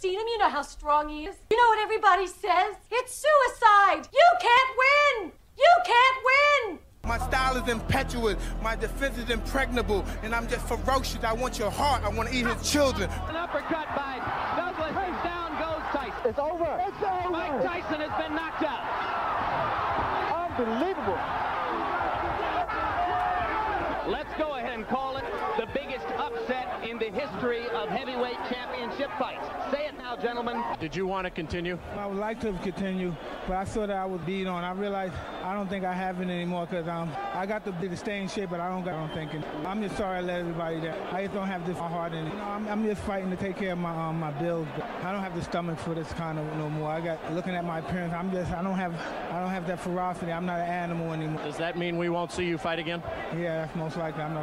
seen him. You know how strong he is. You know what everybody says? It's suicide. You can't win. You can't win. My style is impetuous, my defense is impregnable, and I'm just ferocious. I want your heart, I want to eat his children. An uppercut by Douglas, and down goes Tyson. It's over. It's over. Mike Tyson has been knocked out. Unbelievable. Let's go ahead and call it the biggest upset in the history of heavyweight championship fights. Say it now, gentlemen. Did you want to continue? I would like to continue, but I saw that I was beat on. I realized I don't think I have it anymore because I got to stay in shape, but I don't got on thinking. I'm just sorry I let everybody down. I just don't have this heart in it. You know, I'm just fighting to take care of my bills. But I don't have the stomach for this kind of no more. I got looking at my appearance. I don't have that ferocity. I'm not an animal anymore. Does that mean we won't see you fight again? Yeah, that's most likely. I'm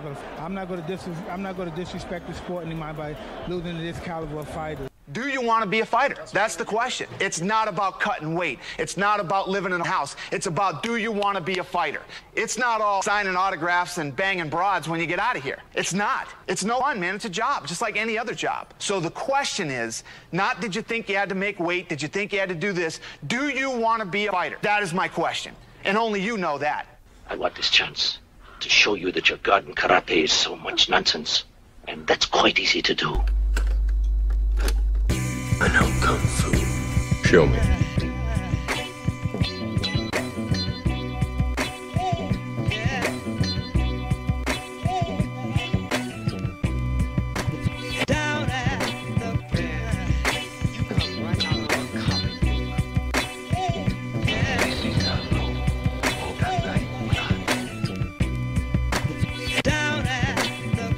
not going to disrespect the sport anymore by losing to this caliber of fighter. Do you want to be a fighter? That's the question. It's not about cutting weight. It's not about living in a house. It's about, do you want to be a fighter? It's not all signing autographs and banging broads when you get out of here. It's not. It's no fun, man. It's a job, just like any other job. So the question is, not did you think you had to make weight? Did you think you had to do this? Do you want to be a fighter? That is my question. And only you know that. I want this chance to show you that your God in karate is so much nonsense. And that's quite easy to do. I know Kung Fu. Show me. Down at the fair, you come right out of a comic book. Down at the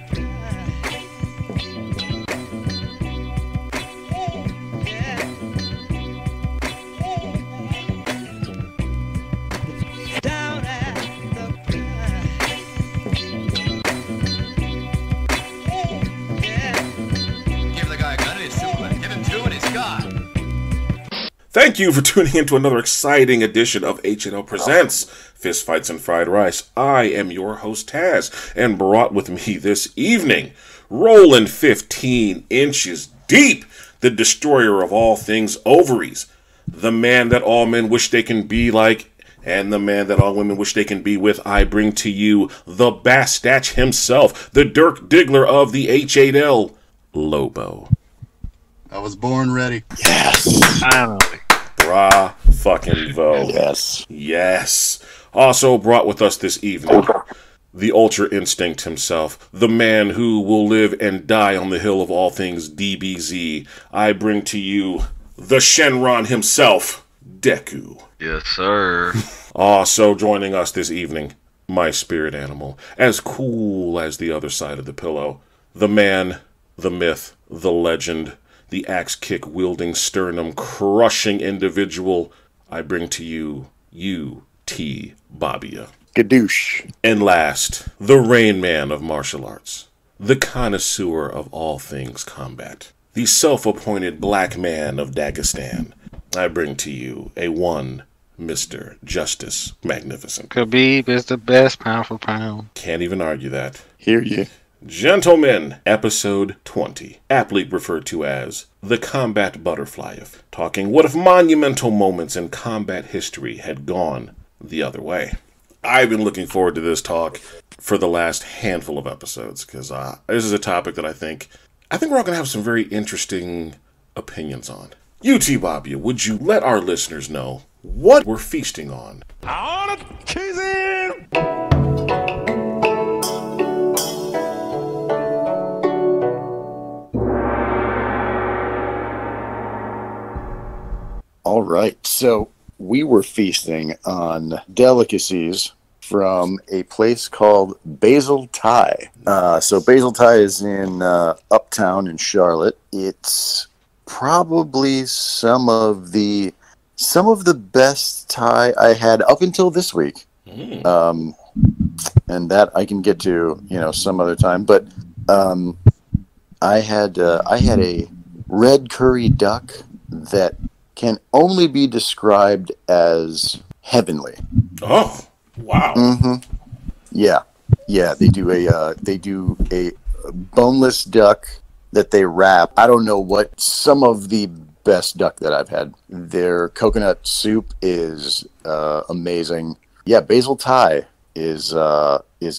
Thank you for tuning in to another exciting edition of H8L Presents Fist Fights and Fried Rice. I am your host, Taz, and brought with me this evening, rolling 15 inches deep, the destroyer of all things ovaries, the man that all men wish they can be like, and the man that all women wish they can be with. I bring to you the Bastatch himself, the Dirk Diggler of the H8L, Lobo. I was born ready. Yes. Finally. Bra-fucking-vo. Yes. Yes. Also brought with us this evening, the Ultra Instinct himself, the man who will live and die on the hill of all things DBZ. I bring to you the Shenron himself, Deku. Yes, sir. Also joining us this evening, my spirit animal, as cool as the other side of the pillow, the man, the myth, the legend, the axe-kick-wielding, sternum-crushing individual. I bring to you, UTBABYA. Gadoosh. And last, the Rain Man of martial arts, the connoisseur of all things combat, the self-appointed black man of Dagestan. I bring to you a one Mr. Justice Magnificent. Khabib is the best pound for pound. Can't even argue that. Hear you. Gentlemen, episode 20, aptly referred to as the Combat Butterfly, talking what if monumental moments in combat history had gone the other way. I've been looking forward to this talk for the last handful of episodes, because this is a topic that I think we're all going to have some very interesting opinions on. UTBABYA, would you let our listeners know what we're feasting on? I want to tease him! All right, so we were feasting on delicacies from a place called Basil Thai. So Basil Thai is in Uptown in Charlotte. It's probably some of the best Thai I had up until this week. And that I can get to, some other time. But I had a red curry duck that can only be described as heavenly. Oh, wow. Mm-hmm. Yeah. They do a boneless duck that they wrap. I don't know what, some of the best duck that I've had. Their coconut soup is amazing. Yeah, basil Thai is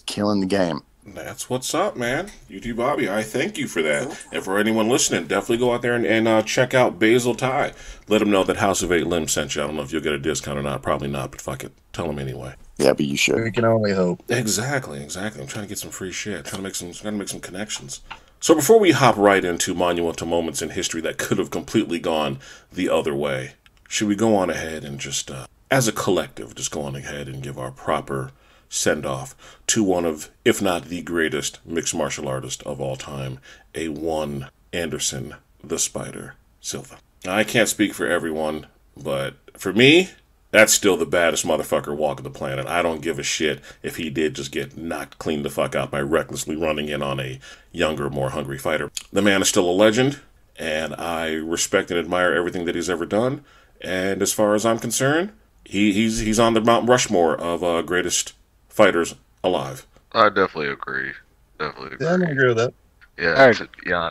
killing the game. That's what's up, man. UTBABYA, I thank you for that. And for anyone listening, definitely go out there and check out Basil Thai. Let them know that House of 8 Lim sent you. I don't know if you'll get a discount or not. Probably not, but fuck it. Tell them anyway. Yeah, but you should. We can only hope. Exactly. I'm trying to get some free shit. Trying to make some connections. So before we hop right into monumental moments in history that could have completely gone the other way, should we go on ahead and just, as a collective, just go on ahead and give our proper send-off to one of, if not the greatest mixed martial artist of all time, A1 Anderson the Spider Silva. Now, I can't speak for everyone, but for me, that's still the baddest motherfucker walking the planet. I don't give a shit if he did just get knocked clean the fuck out by recklessly running in on a younger, more hungry fighter. The man is still a legend, and I respect and admire everything that he's ever done. And as far as I'm concerned, he's on the Mount Rushmore of greatest fighters alive. I definitely agree. Yeah, I agree with that. Yeah,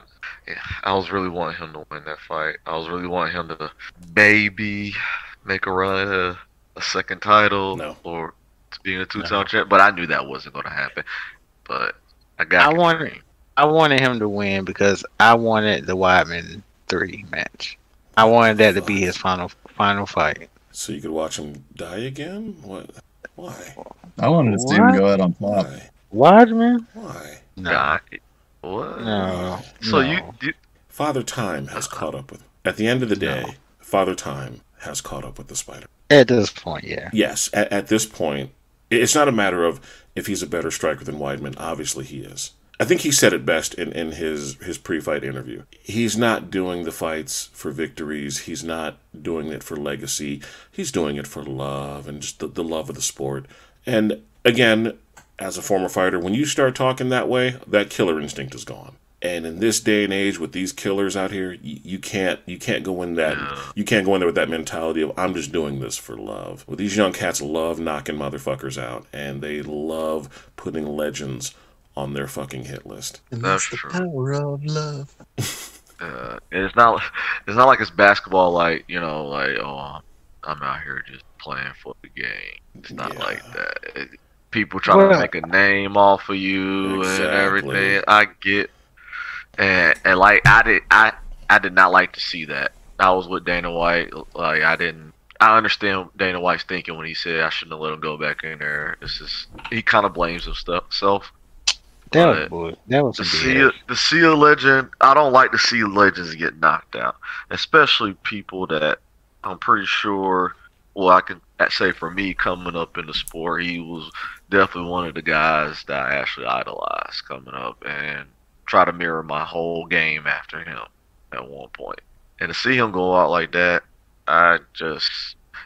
I was really wanting him to win that fight. I was really wanting him to maybe make a run at a second title or to being a two-time champ, but I knew that wasn't going to happen. But I wanted him to win because I wanted the Weidman 3 match. I wanted that to be his final fight. So you could watch him die again? What? Why? I wanted to see him go out on top. Weidman? Why? No. What? No. So no. You Father Time has caught up with him. At the end of the day, Father Time has caught up with the Spider. At this point, yeah. Yes, at this point, it's not a matter of if he's a better striker than Weidman. Obviously, he is. I think he said it best in his pre-fight interview. He's not doing the fights for victories. He's not doing it for legacy. He's doing it for love and just the love of the sport. And again, as a former fighter, when you start talking that way, that killer instinct is gone. And in this day and age, with these killers out here, you can't go in that. You can't go in there with that mentality of I'm just doing this for love. Well, these young cats love knocking motherfuckers out, and they love putting legends on their fucking hit list. And that's the power of love. It's not like it's basketball. Like oh, I'm out here just playing for the game. It's not like that. People trying to make a name off of you and everything. I get. And like I did not like to see that. I was with Dana White. Like I understand Dana White's thinking when he said I shouldn't have let him go back in there. He kind of blames himself. That was to see a legend. I don't like to see legends get knocked out, especially people that I'm pretty sure. Well, I can say for me coming up in the sport, he was definitely one of the guys that I actually idolized coming up and try to mirror my whole game after him at one point. And to see him go out like that, it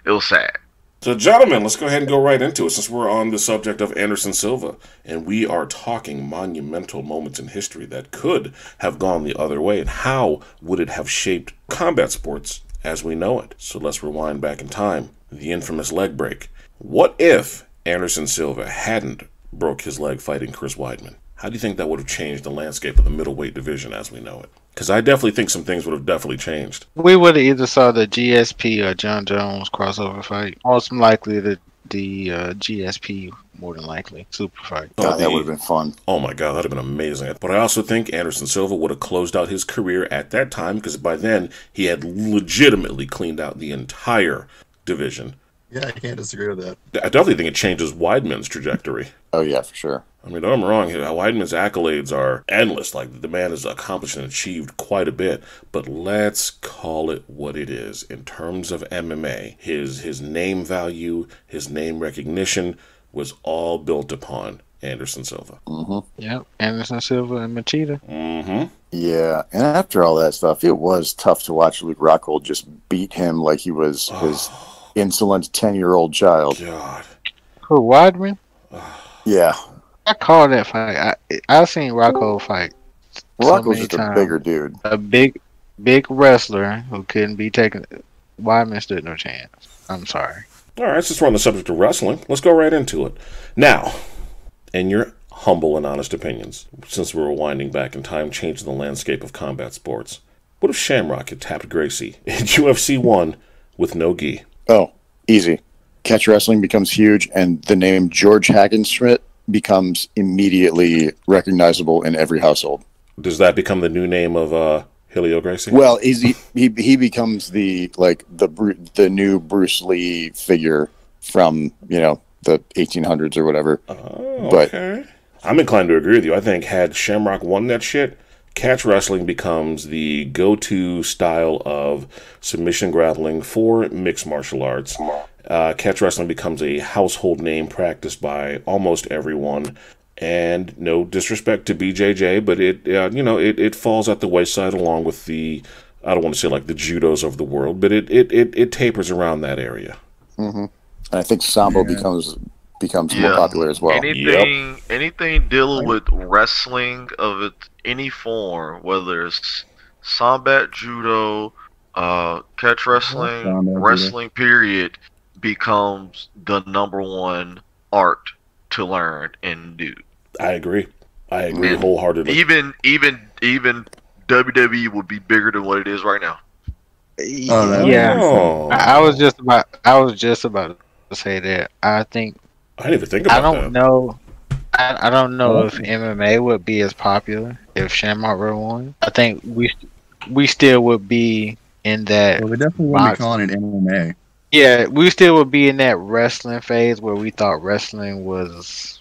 was sad. So, gentlemen, let's go ahead and go right into it since we're on the subject of Anderson Silva, and we are talking monumental moments in history that could have gone the other way, and how would it have shaped combat sports as we know it. So let's rewind back in time. The infamous leg break. What if Anderson Silva hadn't broke his leg fighting Chris Weidman? How do you think that would have changed the landscape of the middleweight division as we know it? Because I definitely think some things would have definitely changed. We would have either saw the GSP or John Jones crossover fight. Most likely the GSP, more than likely, super fight. God, that would have been fun. Oh my God, that would have been amazing. But I also think Anderson Silva would have closed out his career at that time because by then he had legitimately cleaned out the entire division. Yeah, I can't disagree with that. I definitely think it changes Weidman's trajectory. Oh, yeah, for sure. I mean, don't get me wrong, Weidman's accolades are endless. Like, the man has accomplished and achieved quite a bit. But let's call it what it is. In terms of MMA, his name value, his name recognition was all built upon Anderson Silva. Mm-hmm. Yep, Anderson Silva and Machida. Mm-hmm. Yeah, and after all that stuff, it was tough to watch Luke Rockhold just beat him like he was his insolent 10-year-old child. God. Who, Weidman? Yeah. I called that fight. I've seen Rockhold fight. Rockhold's just a bigger dude. A big wrestler who couldn't be taken. Weidman stood no chance. I'm sorry. All right, since we're on the subject of wrestling, let's go right into it. Now, in your humble and honest opinions, since we were winding back in time, changing the landscape of combat sports. What if Shamrock had tapped Gracie in UFC 1 with no gi? Oh, easy. Catch wrestling becomes huge, and the name George Hackenschmidt becomes immediately recognizable in every household. Does that become the new name of Helio Gracie? Well, he becomes the new Bruce Lee figure from the 1800s or whatever. Oh, okay. I'm inclined to agree with you. I think had Shamrock won that shit, catch wrestling becomes the go-to style of submission grappling for mixed martial arts. Catch wrestling becomes a household name practiced by almost everyone. And no disrespect to BJJ, but it falls at the wayside along with the, I don't want to say like the judos of the world, but it tapers around that area. Mm-hmm. And I think Sambo becomes more popular as well. Anything dealing with wrestling of any form, whether it's Sambat, judo, catch wrestling, period, becomes the number one art to learn and do. I agree wholeheartedly. Even WWE would be bigger than what it is right now. I was just about to say that. I think I didn't even think about that. I don't know if MMA would be as popular if Shamrock were one. I think we still would be in that. Well, we definitely wouldn't be calling it MMA. Yeah, we still would be in that wrestling phase where we thought wrestling was,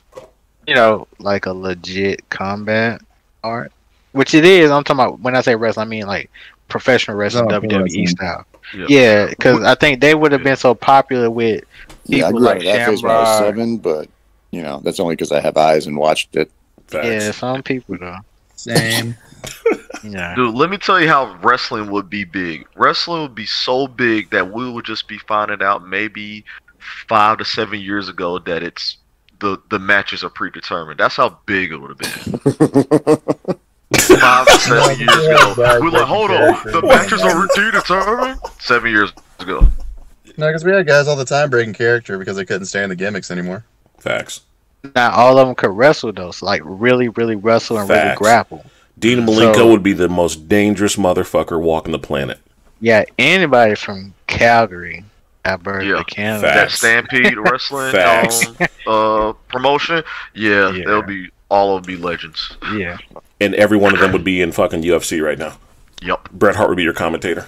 like a legit combat art, which it is. I'm talking about when I say wrestling, I mean like professional wrestling, WWE style. Yeah, because I think they would have been so popular with people like Shamrock. When I was 7, but that's only because I have eyes and watched it. Facts. Yeah, some people though. Same. Yeah. Dude, let me tell you how wrestling would be big. Wrestling would be so big that we would just be finding out maybe 5 to 7 years ago that it's the matches are predetermined. That's how big it would have been. 5 to 7 years ago. We're like, hold on, the matches are predetermined? 7 years ago. No, because we had guys all the time breaking character because they couldn't stand the gimmicks anymore. Facts. Not all of them could wrestle though, so like really, really wrestle and really grapple. Dean Malenko would be the most dangerous motherfucker walking the planet. Yeah, anybody from Calgary, Alberta, Canada. That Stampede Wrestling promotion, they'll be all of them be legends. Yeah. And every one of them would be in fucking UFC right now. Yep. Bret Hart would be your commentator.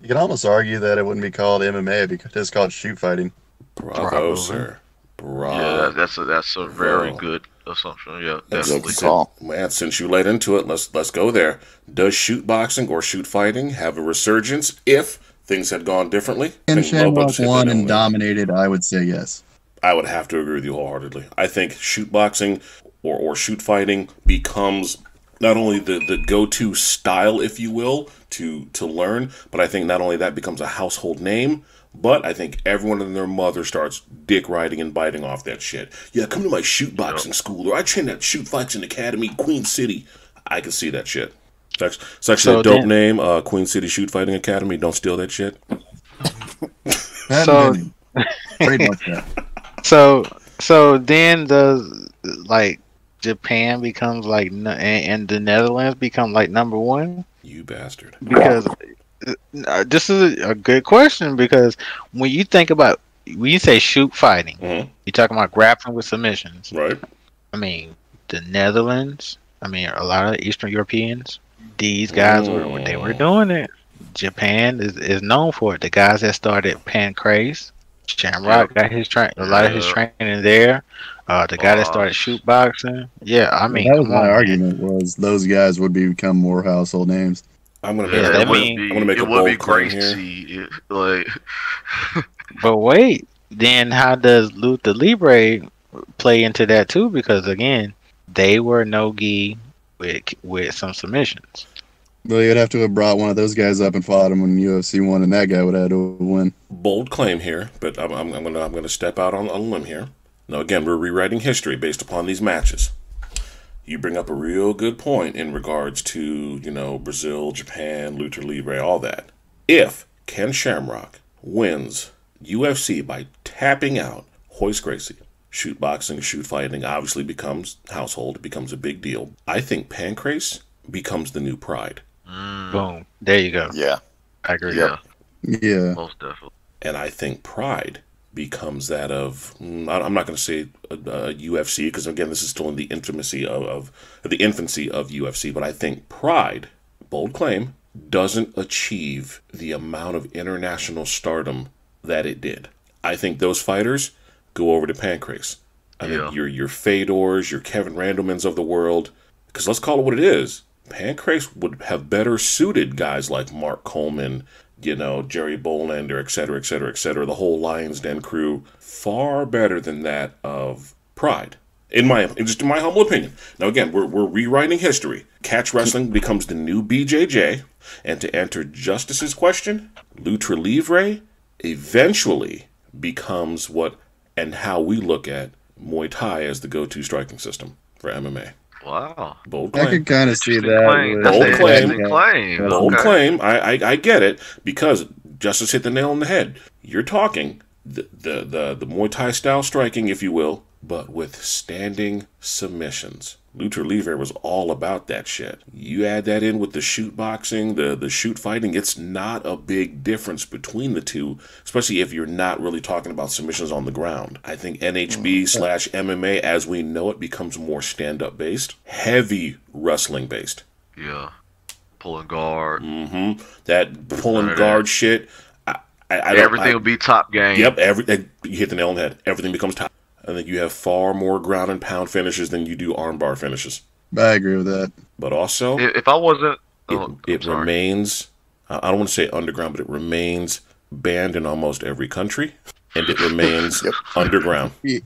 You can almost argue that it wouldn't be called MMA because it's called shoot fighting. Bravo, sir. Bravo. Yeah, that's a very good assumption. Yeah, definitely. Man, since you led into it, let's go there. Does shoot boxing or shoot fighting have a resurgence if things had gone differently? And Shamrock won and dominated, I would say yes. I would have to agree with you wholeheartedly. I think shoot boxing or shoot fighting becomes not only the go-to style, if you will, to learn, but I think not only that becomes a household name, but I think everyone and their mother starts dick riding and biting off that shit. Yeah, come to my shoot boxing school, or I train at Shoot Fighting Academy, Queen City. I can see that shit. It's actually a dope name, Queen City Shoot Fighting Academy. Don't steal that shit. So then Japan becomes like, and the Netherlands become like number one? You bastard. Because this is a good question, because when you say shoot fighting, you're talking about grappling with submissions. Right. I mean, the Netherlands, a lot of Eastern Europeans, these guys they were doing it. Japan is known for it. The guys that started Pancrase, Shamrock got a lot of his training there. The guy that started shoot boxing. Yeah, that was my argument, was those guys would become more household names. I'm gonna make a bold claim here. But wait, then how does Luther Libre play into that too? Because again, they were no-gi with some submissions. Well, you'd have to have brought one of those guys up and fought him when UFC won, and that guy would have had to win. Bold claim here, but I'm gonna step out on a limb here. Now again, we're rewriting history based upon these matches. You bring up a real good point in regards to, Brazil, Japan, Luther Libre, all that. If Ken Shamrock wins UFC by tapping out Royce Gracie, shoot boxing, shoot fighting obviously becomes household, it becomes a big deal. I think Pancrase becomes the new Pride. Boom. There you go. Yeah. I agree. Yeah. Most definitely. And I think Pride becomes that of, I'm not going to say UFC, because again, this is still in the infancy of UFC, but I think Pride, bold claim, doesn't achieve the amount of international stardom that it did. I think those fighters go over to Pancrase. I think your Fedors, your Kevin Randlemans of the world, because let's call it what it is. Pancrase would have better suited guys like Mark Coleman, Jerry Bolander, et cetera, et cetera, et cetera, the whole Lions Den crew, far better than that of Pride. In my humble opinion. Now again, we're rewriting history. Catch wrestling becomes the new BJJ, and to answer Justice's question, Lucha Livre eventually becomes what and how we look at Muay Thai as the go-to striking system for MMA. Wow. Bold claim. I could kind of see that. Bold claim. I get it, because Justice hit the nail on the head. You're talking the Muay Thai style striking, if you will, but with standing submissions. Lucha Livre was all about that shit. You add that in with the shoot boxing, the shoot fighting, it's not a big difference between the two, especially if you're not really talking about submissions on the ground. I think NHB/MMA, as we know it, becomes more stand-up based, heavy wrestling based. Yeah. Pulling guard. That pulling guard shit. Everything will be top game. Yep, you hit the nail on the head. Everything becomes top. I think you have far more ground and pound finishes than you do armbar finishes. I agree with that. But also, if I wasn't, it remains, I don't want to say underground, but it remains banned in almost every country, and it remains underground. Yeah.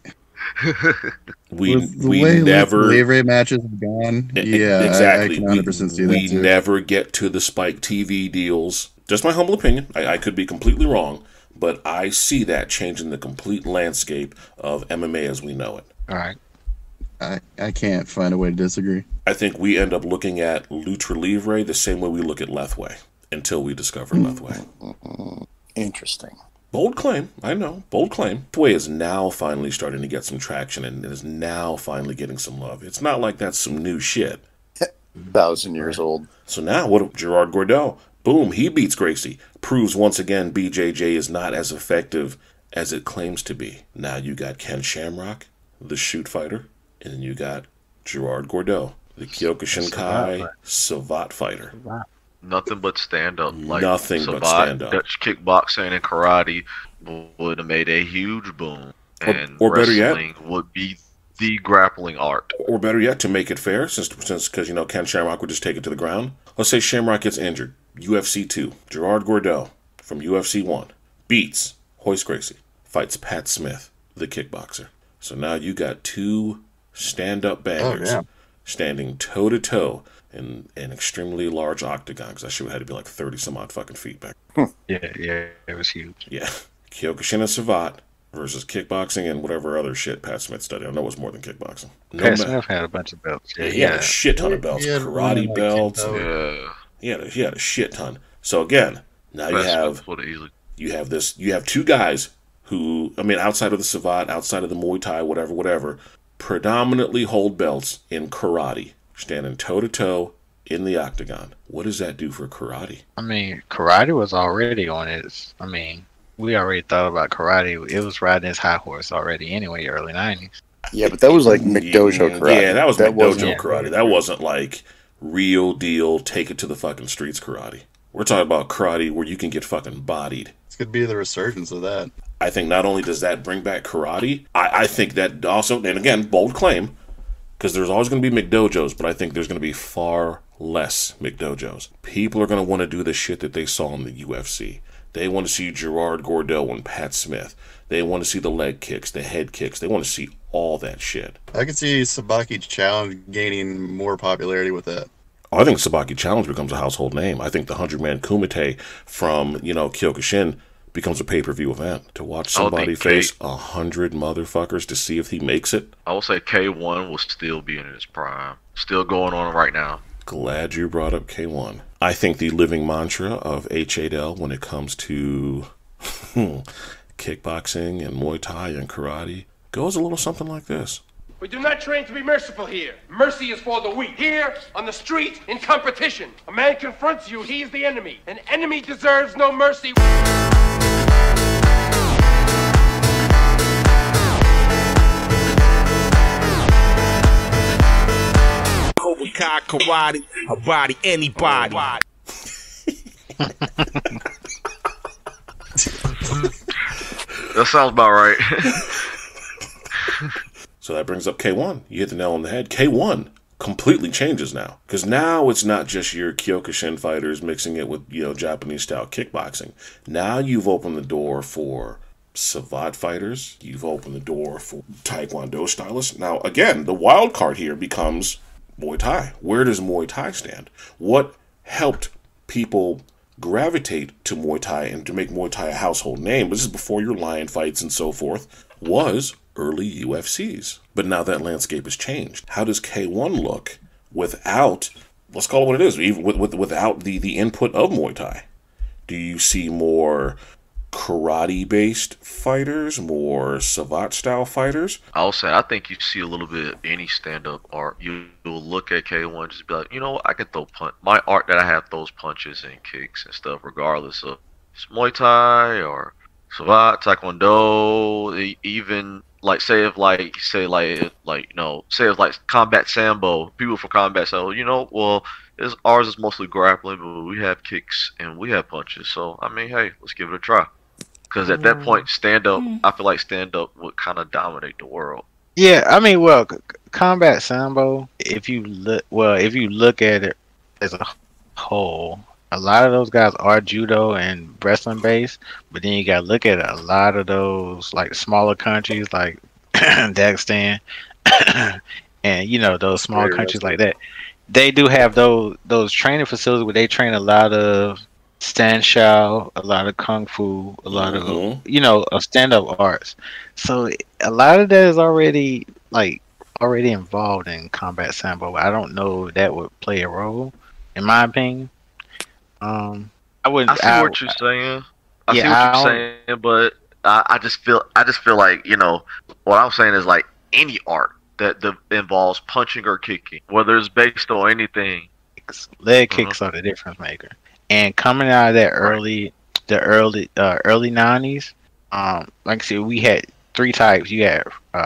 We way never Livre matches have gone. Yeah, exactly. I can 100% see that. We never get to the Spike TV deals. Just my humble opinion. I could be completely wrong. But I see that changing the complete landscape of MMA as we know it. All right. I can't find a way to disagree. I think we end up looking at Lucha Livre the same way we look at Lethway until we discover Lethway. Interesting. Bold claim, I know. Bold claim. Lethway is now finally starting to get some traction and is now finally getting some love. It's not like that's some new shit. 1,000 years old. So now, what? Gerard Gordeau. Boom, he beats Gracie. Proves once again BJJ is not as effective as it claims to be. Now you got Ken Shamrock, the shoot fighter, and then you got Gerard Gordeau, the Kyokushinkai Savate fighter. Nothing but stand-up. Like Nothing Savate, but stand-up. Dutch kickboxing and karate would have made a huge boom. And or better wrestling yet, would be the grappling art. Or better yet, to make it fair, since because Ken Shamrock would just take it to the ground. Let's say Shamrock gets injured. UFC 2, Gerard Gordeau from UFC 1 beats Royce Gracie, fights Pat Smith, the kickboxer. So now you got two stand-up bangers standing toe-to-toe in an extremely large octagon, because that shit had to be like 30-some-odd fucking feet back. Yeah, it was huge. Yeah. Kyokushin and Savate versus kickboxing and whatever other shit Pat Smith studied. I know it was more than kickboxing. Pat Smith had a bunch of belts. Yeah, he had a shit ton of belts. Karate belts. He had a shit ton. So again, now you have two guys who, I mean, outside of the Savate, outside of the Muay Thai, whatever, predominantly hold belts in karate, standing toe-to-toe in the octagon. What does that do for karate? I mean, karate was already on its, we already thought about karate. It was riding its high horse already anyway, early 90s. Yeah, but that was like McDojo karate. Yeah, that was McDojo karate. That wasn't like real deal, take it to the fucking streets karate. We're talking about karate where you can get fucking bodied. This could be the resurgence of that. I think not only does that bring back karate, I think that also, and again, bold claim, because there's always going to be McDojos, but I think there's going to be far less McDojos. People are going to want to do the shit that they saw in the UFC. They want to see Gerard Gordeau and Pat Smith. They want to see the leg kicks, the head kicks. They want to see all that shit. I could see Sabaki Challenge gaining more popularity with that. I think Sabaki Challenge becomes a household name. I think the 100-man Kumite from, Kyokushin becomes a pay-per-view event. To watch somebody face 100 motherfuckers to see if he makes it. I would say K1 will still be in its prime. Still going on right now. Glad you brought up K1. I think the living mantra of H8L when it comes to kickboxing and Muay Thai and karate goes a little something like this. We do not train to be merciful here. Mercy is for the weak. Here, on the street, in competition. A man confronts you, he is the enemy. An enemy deserves no mercy. Cobra Kai, karate, her body, anybody. That sounds about right. So that brings up K1. You hit the nail on the head. K1 completely changes now. Because now it's not just your Kyokushin fighters mixing it with, Japanese-style kickboxing. Now you've opened the door for Savate fighters. You've opened the door for Taekwondo stylists. Now, again, the wild card here becomes Muay Thai. Where does Muay Thai stand? What helped people gravitate to Muay Thai and to make Muay Thai a household name? This is before your lion fights and so forth. Was early UFCs. But now that landscape has changed. How does K1 look without, let's call it what it is, even without the input of Muay Thai? Do you see more karate-based fighters, more Savate-style fighters? I'll say, I think you see a little bit of any stand-up art. You'll look at K1, just be like, you know what, I can throw my art that I have those punches and kicks and stuff, regardless of it's Muay Thai or Savate, Taekwondo, even like say if combat sambo, people for combat sambo, ours is mostly grappling, but we have kicks and we have punches. So I mean, hey, let's give it a try. Because at that point, stand-up, I feel like stand-up would kind of dominate the world. Yeah, I mean, combat sambo, if you look at it as a whole, a lot of those guys are judo and wrestling based, but then you got to look at a lot of those like smaller countries like Dagestan and those small countries like that. They do have those training facilities where they train a lot of stand shao, a lot of kung fu, a lot of of stand-up arts. So a lot of that is already involved in combat sambo. I don't know if that would play a role, in my opinion. I see what you're saying. I see what you're saying, but I just feel like what I'm saying is like any art that involves punching or kicking, whether it's based on anything. Leg kicks are the difference maker. And coming out of that early 90s, like I said, we had three types. You had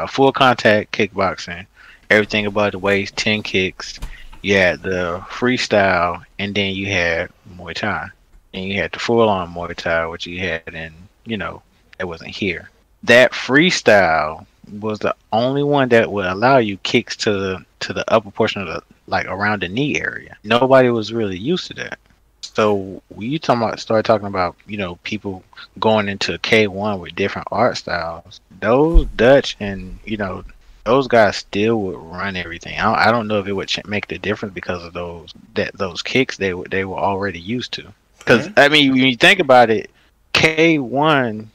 full contact kickboxing, everything above the waist, 10 kicks. You had the freestyle, and then you had Muay Thai. And you had the full-on Muay Thai, which you had in, it wasn't here. That freestyle was the only one that would allow you kicks to the upper portion of around the knee area. Nobody was really used to that. So when you start talking about, people going into K1 with different art styles, those Dutch and, those guys still would run everything. I don't know if it would make the difference because of those kicks they were already used to. Because I mean, when you think about it, K1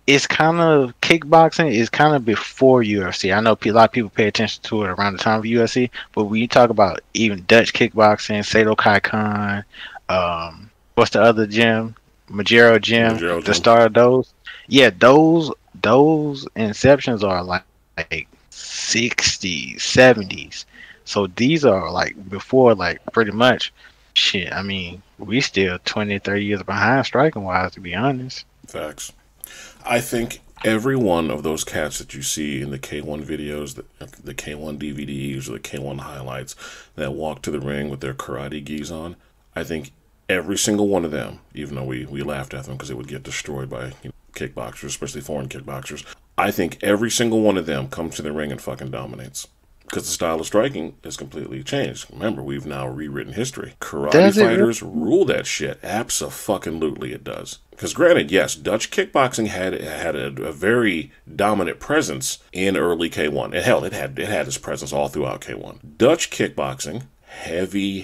it's kind of kickboxing is kind of before UFC. I know a lot of people pay attention to it around the time of UFC, but when you talk about even Dutch kickboxing, Sato Kai Khan, what's the other gym? Majero Gym, the start of those. Yeah, those inceptions are like 60s, 70s. So these are like before, like pretty much shit. I mean, we still 20, 30 years behind striking wise, to be honest. Facts. I think every one of those cats that you see in the K1 videos, the K1 DVDs, or the K1 highlights that walk to the ring with their karate gis on, I think every single one of them, even though we laughed at them because they would get destroyed by kickboxers, especially foreign kickboxers, I think every single one of them comes to the ring and fucking dominates. Because the style of striking has completely changed. Remember, we've now rewritten history. Karate fighters rule that shit. Abso-fucking-lutely it does. Because granted, yes, Dutch kickboxing had a very dominant presence in early K1. It had its presence all throughout K1. Dutch kickboxing, heavy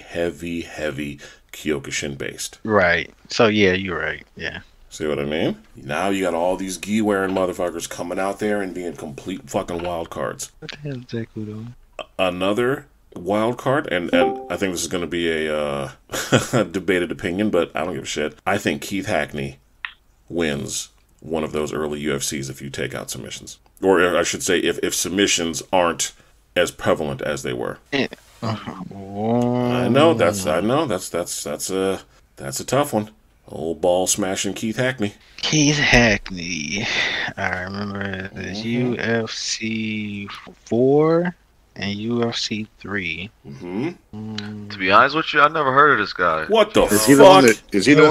Kyokushin based. Right. So yeah, you're right. Yeah. See what I mean? Now you got all these gi-wearing motherfuckers coming out there and being complete fucking wild cards. What the hell is Deku doing? Another wild card, and I think this is going to be a debated opinion, but I don't give a shit. I think Keith Hackney wins one of those early UFCs if you take out submissions, or I should say, if submissions aren't as prevalent as they were. I know that's a tough one. Old ball smashing Keith Hackney. Keith Hackney. I remember the UFC 4 and UFC 3. To be honest with you, I never heard of this guy. What the Is fuck? he the one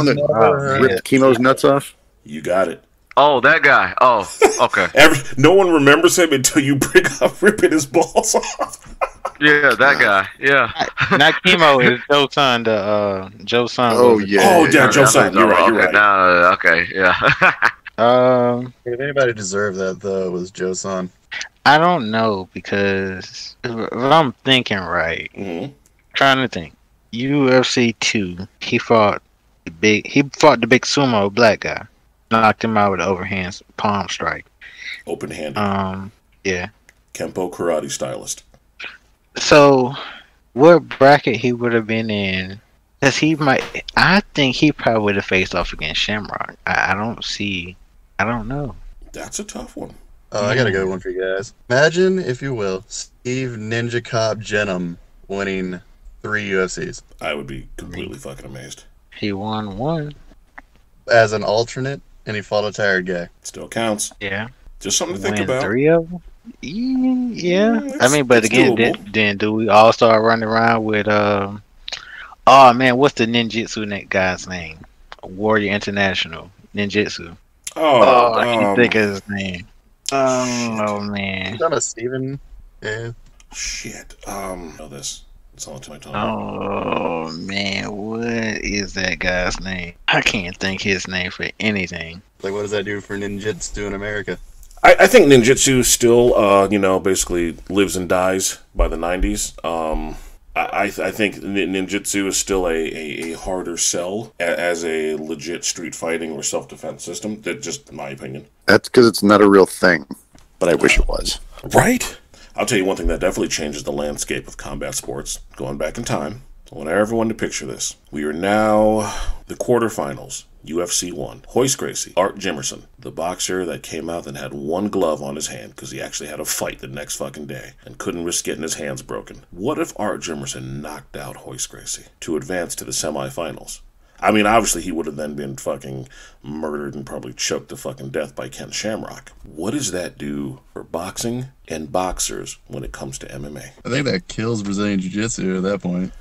that ripped Chemo's nuts off? You got it. Oh, that guy. Oh, okay. No one remembers him until you bring up ripping his balls off. Yeah, that guy. Yeah. Not Chemo, it's Joe Son. Joe Son. Oh yeah. Joe Son. You're right. You're right. Now, okay. Yeah. If anybody deserved that though, it was Joe Son. I don't know because if I'm thinking right, trying to think. UFC 2, he fought the big sumo black guy, knocked him out with an overhand palm strike, open handed. Yeah. Kempo karate stylist. So, what bracket he would have been in? Because I think he probably would have faced off against Shamrock. I don't know. That's a tough one. Oh, I got a good one for you guys. Imagine, if you will, Steve Ninja Cop Jenham winning 3 UFCs. I would be completely fucking amazed. He won 1. As an alternate, and he fought a tired guy. Still counts. Yeah. Just something to think about. 3 of them? Yeah. I mean, but again, then do we all start running around with, oh man, what's the ninjutsu guy's name? Warrior International. Ninjutsu. I can't think of his name. Oh man. Done a Steven. Yeah. Shit. Know this. It's all to my tongue. Oh man, what is that guy's name? I can't think his name for anything. Like, what does that do for ninjutsu in America? I think ninjutsu still, basically lives and dies by the 90s. I think ninjutsu is still a harder sell as a legit street fighting or self-defense system. That's just my opinion. That's because it's not a real thing, but I wish it was. Right? I'll tell you one thing that definitely changes the landscape of combat sports, going back in time. I want everyone to picture this. We are now the quarterfinals. UFC 1. Hoist Gracie, Art Jimerson, the boxer that came out and had one glove on his hand because he actually had a fight the next fucking day and couldn't risk getting his hands broken. What if Art Jimerson knocked out Hoist Gracie to advance to the semifinals? I mean, obviously he would have then been fucking murdered and probably choked to fucking death by Ken Shamrock. What does that do for boxing and boxers when it comes to MMA? I think that kills Brazilian Jiu-Jitsu at that point.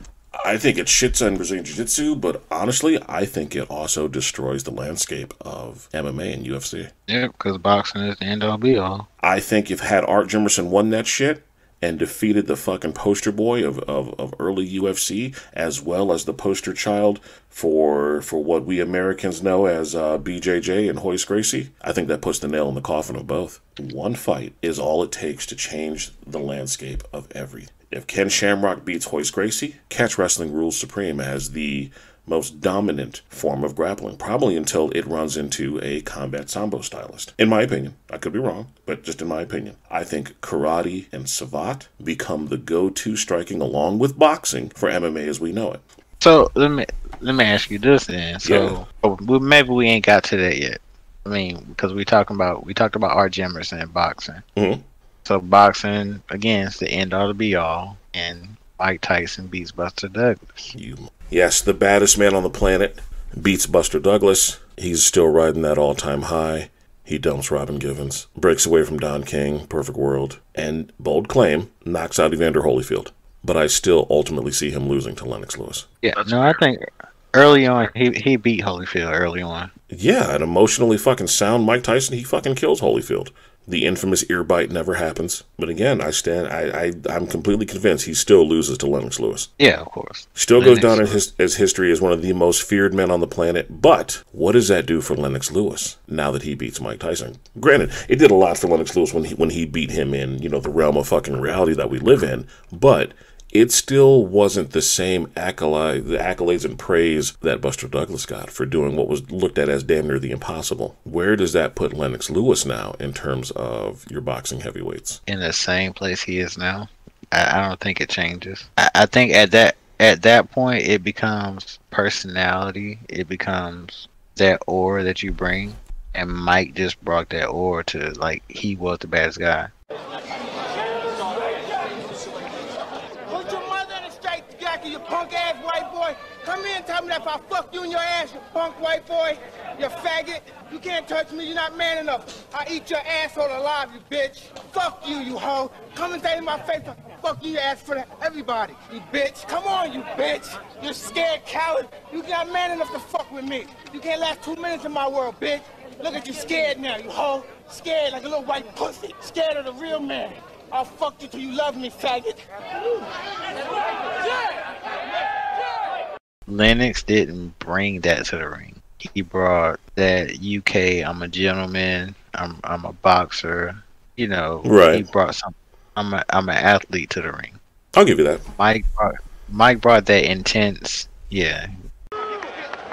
I think it shits on Brazilian Jiu-Jitsu, but honestly, I think it also destroys the landscape of MMA and UFC. Yeah, because boxing is the end all be all. I think if had Art Jimerson won that shit and defeated the fucking poster boy of early UFC, as well as the poster child for what we Americans know as BJJ and Hoist Gracie, I think that puts the nail in the coffin of both. One fight is all it takes to change the landscape of everything. If Ken Shamrock beats Hoist Gracie, catch wrestling rules supreme as the most dominant form of grappling, probably until it runs into a combat sambo stylist. In my opinion, I could be wrong, but just in my opinion, I think karate and savate become the go-to striking along with boxing for MMA as we know it. So let me ask you this then. So maybe we ain't got to that yet. I mean, because we talked about Art Jimerson and boxing. Mm-hmm. So boxing again is the end all to be all, and Mike Tyson beats Buster Douglas. Yes, the baddest man on the planet beats Buster Douglas. He's still riding that all-time high. He dumps Robin Givens, breaks away from Don King, Perfect World, and bold claim knocks out Evander Holyfield. But I still ultimately see him losing to Lennox Lewis. Yeah, I think early on he beat Holyfield early on. Yeah, an emotionally fucking sound Mike Tyson, he fucking kills Holyfield. The infamous ear bite never happens. But again, I'm completely convinced he still loses to Lennox Lewis. Yeah, of course. Still goes down in as history as one of the most feared men on the planet. But what does that do for Lennox Lewis now that he beats Mike Tyson? Granted, it did a lot for Lennox Lewis when he beat him in, the realm of fucking reality that we live in. But it still wasn't the same the accolades and praise that Buster Douglas got for doing what was looked at as damn near the impossible. Where does that put Lennox Lewis now in terms of your boxing heavyweights? In the same place he is now. I don't think it changes. I think at that point it becomes personality. It becomes that aura that you bring. and Mike just brought that aura to like he was the baddest guy. Put your mother in the straight jacket, you punk ass white boy. Come here and tell me that if I fuck you in your ass, you punk white boy, you faggot. You can't touch me, you're not man enough. I eat your asshole alive, you bitch. Fuck you, you hoe. Come and say in my face, fuck you, ass for everybody, you bitch. Come on, you bitch. You're scared coward. You're not man enough to fuck with me. You can't last 2 minutes in my world, bitch. Look at you scared now, you hoe. Scared like a little white pussy. Scared of the real man. I'll fuck you till you love me, faggot. Lennox didn't bring that to the ring. He brought that UK, I'm a gentleman, I'm a boxer, you know. Right. He brought some. I'm an athlete to the ring. I'll give you that. Mike brought that intense. Yeah.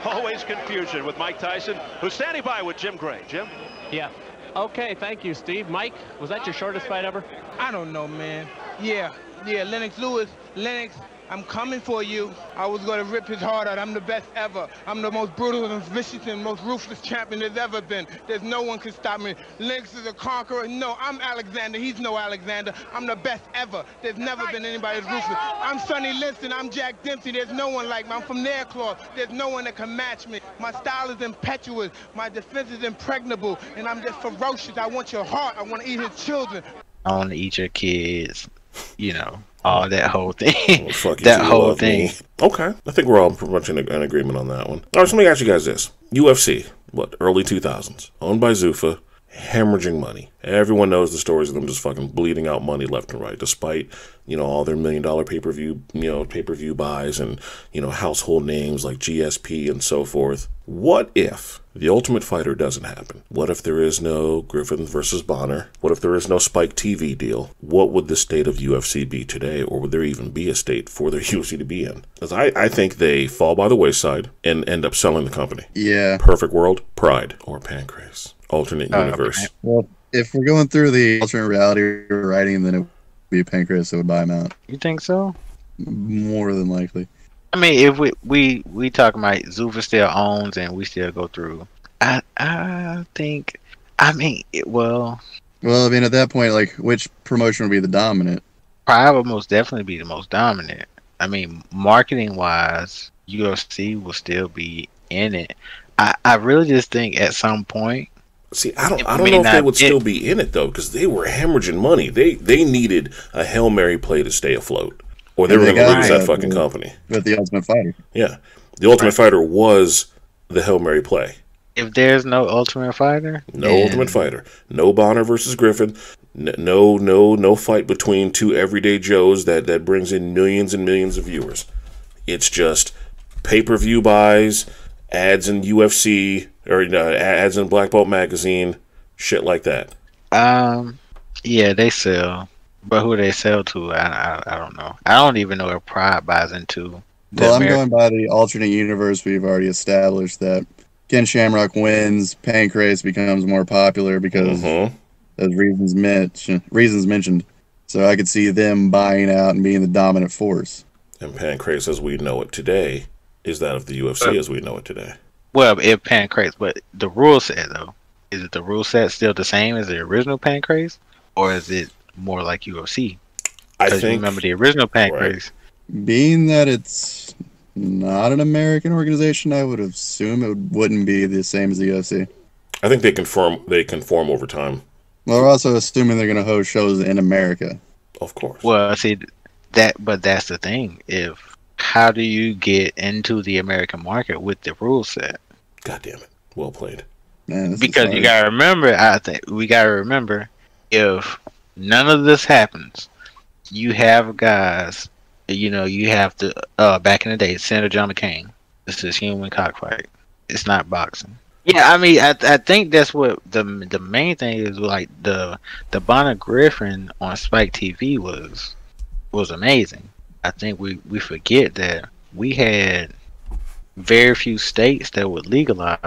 Always confusion with Mike Tyson, who's standing by with Jim Gray. Jim? Yeah. Okay, thank you, Steve. Mike, was that your shortest fight ever? I don't know, man. Yeah, Lennox Lewis. Lennox, I'm coming for you. I was going to rip his heart out. I'm the best ever. I'm the most brutal and vicious and most ruthless champion there's ever been. There's no one can stop me. Lennox is a conqueror. No, I'm Alexander. He's no Alexander. I'm the best ever. There's never been anybody as ruthless. I'm Sonny Liston. I'm Jack Dempsey. There's no one like me. I'm from Nairclaw. There's no one that can match me. My style is impetuous. My defense is impregnable. And I'm just ferocious. I want your heart. I want to eat his children. I want to eat your kids. You know. Oh, that whole thing. Well, fuck you, that you whole love thing. me. Okay. I think we're all pretty much in agreement on that one. All right, so let me ask you guys this. UFC, early 2000s, owned by Zuffa, hemorrhaging money. Everyone knows the stories of them just fucking bleeding out money left and right, despite, all their $1 million pay-per-view buys and, household names like GSP and so forth. What if the Ultimate Fighter doesn't happen? What if there is no Griffin versus Bonner? What if there is no Spike TV deal? What would the state of UFC be today, or would there even be a state for the UFC to be in? Because I think they fall by the wayside and end up selling the company. Yeah. Perfect World, Pride, or Pancrase. Alternate universe. Well, if we're going through the alternate reality writing, then it would be Pancrase that would buy him out. You think so? More than likely. I mean, if we talking about Zuffa still owns and we still go through, I think, well, at that point, like, which promotion would be the dominant? Pride would most definitely be the most dominant. I mean, marketing wise, UFC will still be in it. I really just think at some point. See, I don't know if they would still be in it though, because they were hemorrhaging money. They needed a Hail Mary play to stay afloat, or they were going to lose that fucking company. With the Ultimate Fighter. Yeah, the Ultimate Fighter was the Hail Mary play. If there's no Ultimate Fighter, Ultimate Fighter, no Bonner versus Griffin, no fight between two everyday Joes that brings in millions and millions of viewers. It's just pay-per-view buys, ads in UFC, or ads in Black Bolt magazine, shit like that. Yeah, they sell, but who they sell to, I don't know. I don't even know if Pride buys into. Well, I'm going by the alternate universe. We've already established that Ken Shamrock wins, Pancrase becomes more popular because of reasons mentioned. So I could see them buying out and being the dominant force. And Pancrase, as we know it today, is that of the UFC as we know it today. Well, if Pancrase, but the rule set though, is it the rule set still the same as the original Pancrase, or is it more like UFC? I think, remember the original Pancrase. Right. Being that it's not an American organization, I would assume it wouldn't be the same as the UFC. I think they conform over time. Well, we're also assuming they're going to host shows in America. Of course. Well, see but that's the thing. How do you get into the American market with the rule set? God damn it! Well played. Man, because you gotta remember, we gotta remember, if none of this happens, you have guys. You have to. Back in the day, Senator John McCain. This is human cockfight. It's not boxing. Yeah, I mean, I think that's what the main thing is. Like the Bonner Griffin on Spike TV was amazing. I think we forget that we had very few states that would legalize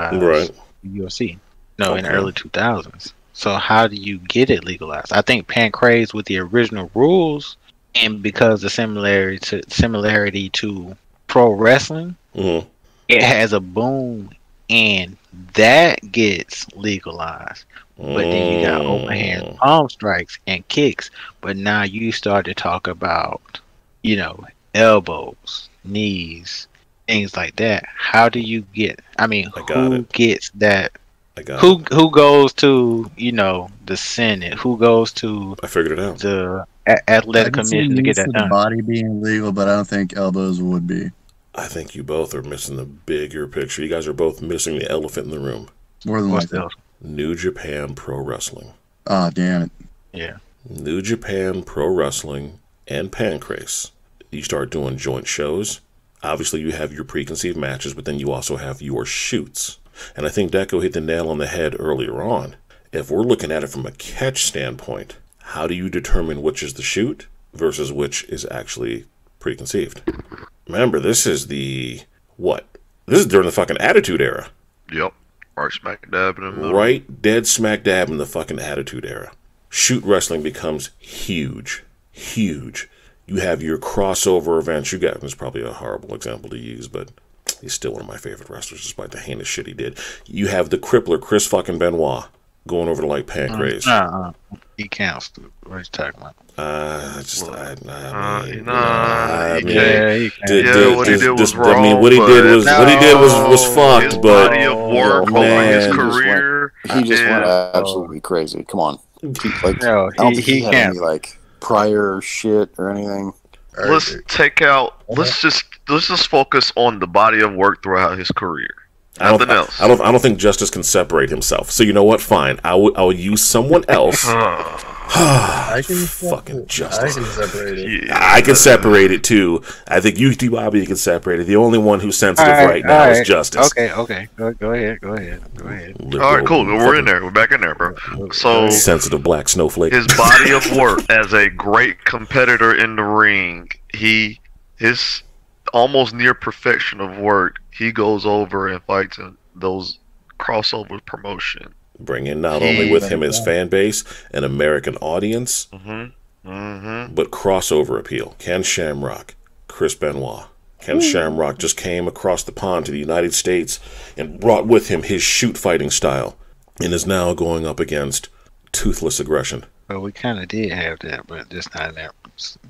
UFC. In the early 2000s. So how do you get it legalized? I think Pancrase with the original rules, and because the similarity to pro wrestling, it has a boom and that gets legalized. But then you got overhand palm strikes and kicks. But now you start to talk about, you know, elbows, knees, things like that. How do you get? I mean, who gets that? Who goes to, you know, the Senate? Who goes to? I figured it out. The athletic commission to get that done. Body being legal, but I don't think elbows would be. I think you both are missing the bigger picture. You guys are both missing the elephant in the room. More than likely. New Japan Pro Wrestling. Oh, damn it. Yeah. New Japan Pro Wrestling and Pancrase. You start doing joint shows. Obviously, you have your preconceived matches, but then you also have your shoots. And I think Deku hit the nail on the head earlier on. If we're looking at it from a catch standpoint, how do you determine which is the shoot versus which is actually preconceived? Remember, this is the... what? This is during the fucking Attitude Era. Yep. Right smack dab in the middle. Right dead smack dab in the fucking Attitude Era. Shoot wrestling becomes huge. Huge. You have your crossover events. You got, this is probably a horrible example to use, but he's still one of my favorite wrestlers despite the heinous shit he did. You have the crippler Chris fucking Benoit going over to like Pancrase. He counts. What are you talking about? What he did was wrong. I mean, what he did was fucked. His but body of work over his career, he just went absolutely crazy. Come on, like, no, I don't think he had can't. any like prior shit or anything. Let's take out. Let's just focus on the body of work throughout his career. Nothing else. I don't think Justice can separate himself. So you know what? Fine. I'll use someone else. I can fucking Justice. I can separate it. I can separate it too. I think UTBABYA can separate it. The only one who's sensitive right now is Justice. Okay. Go ahead. Go ahead. All right, cool. We're in there. We're back in there, bro. So sensitive black snowflake. His body of work as a great competitor in the ring. His almost near perfection of work. He goes over and fights in those crossover promotion. Bring in not only with him his fan base, an American audience, but crossover appeal. Ken Shamrock, Chris Benoit. Ken Shamrock just came across the pond to the United States and brought with him his shoot fighting style and is now going up against Toothless Aggression. Well, we kind of did have that, but just not in that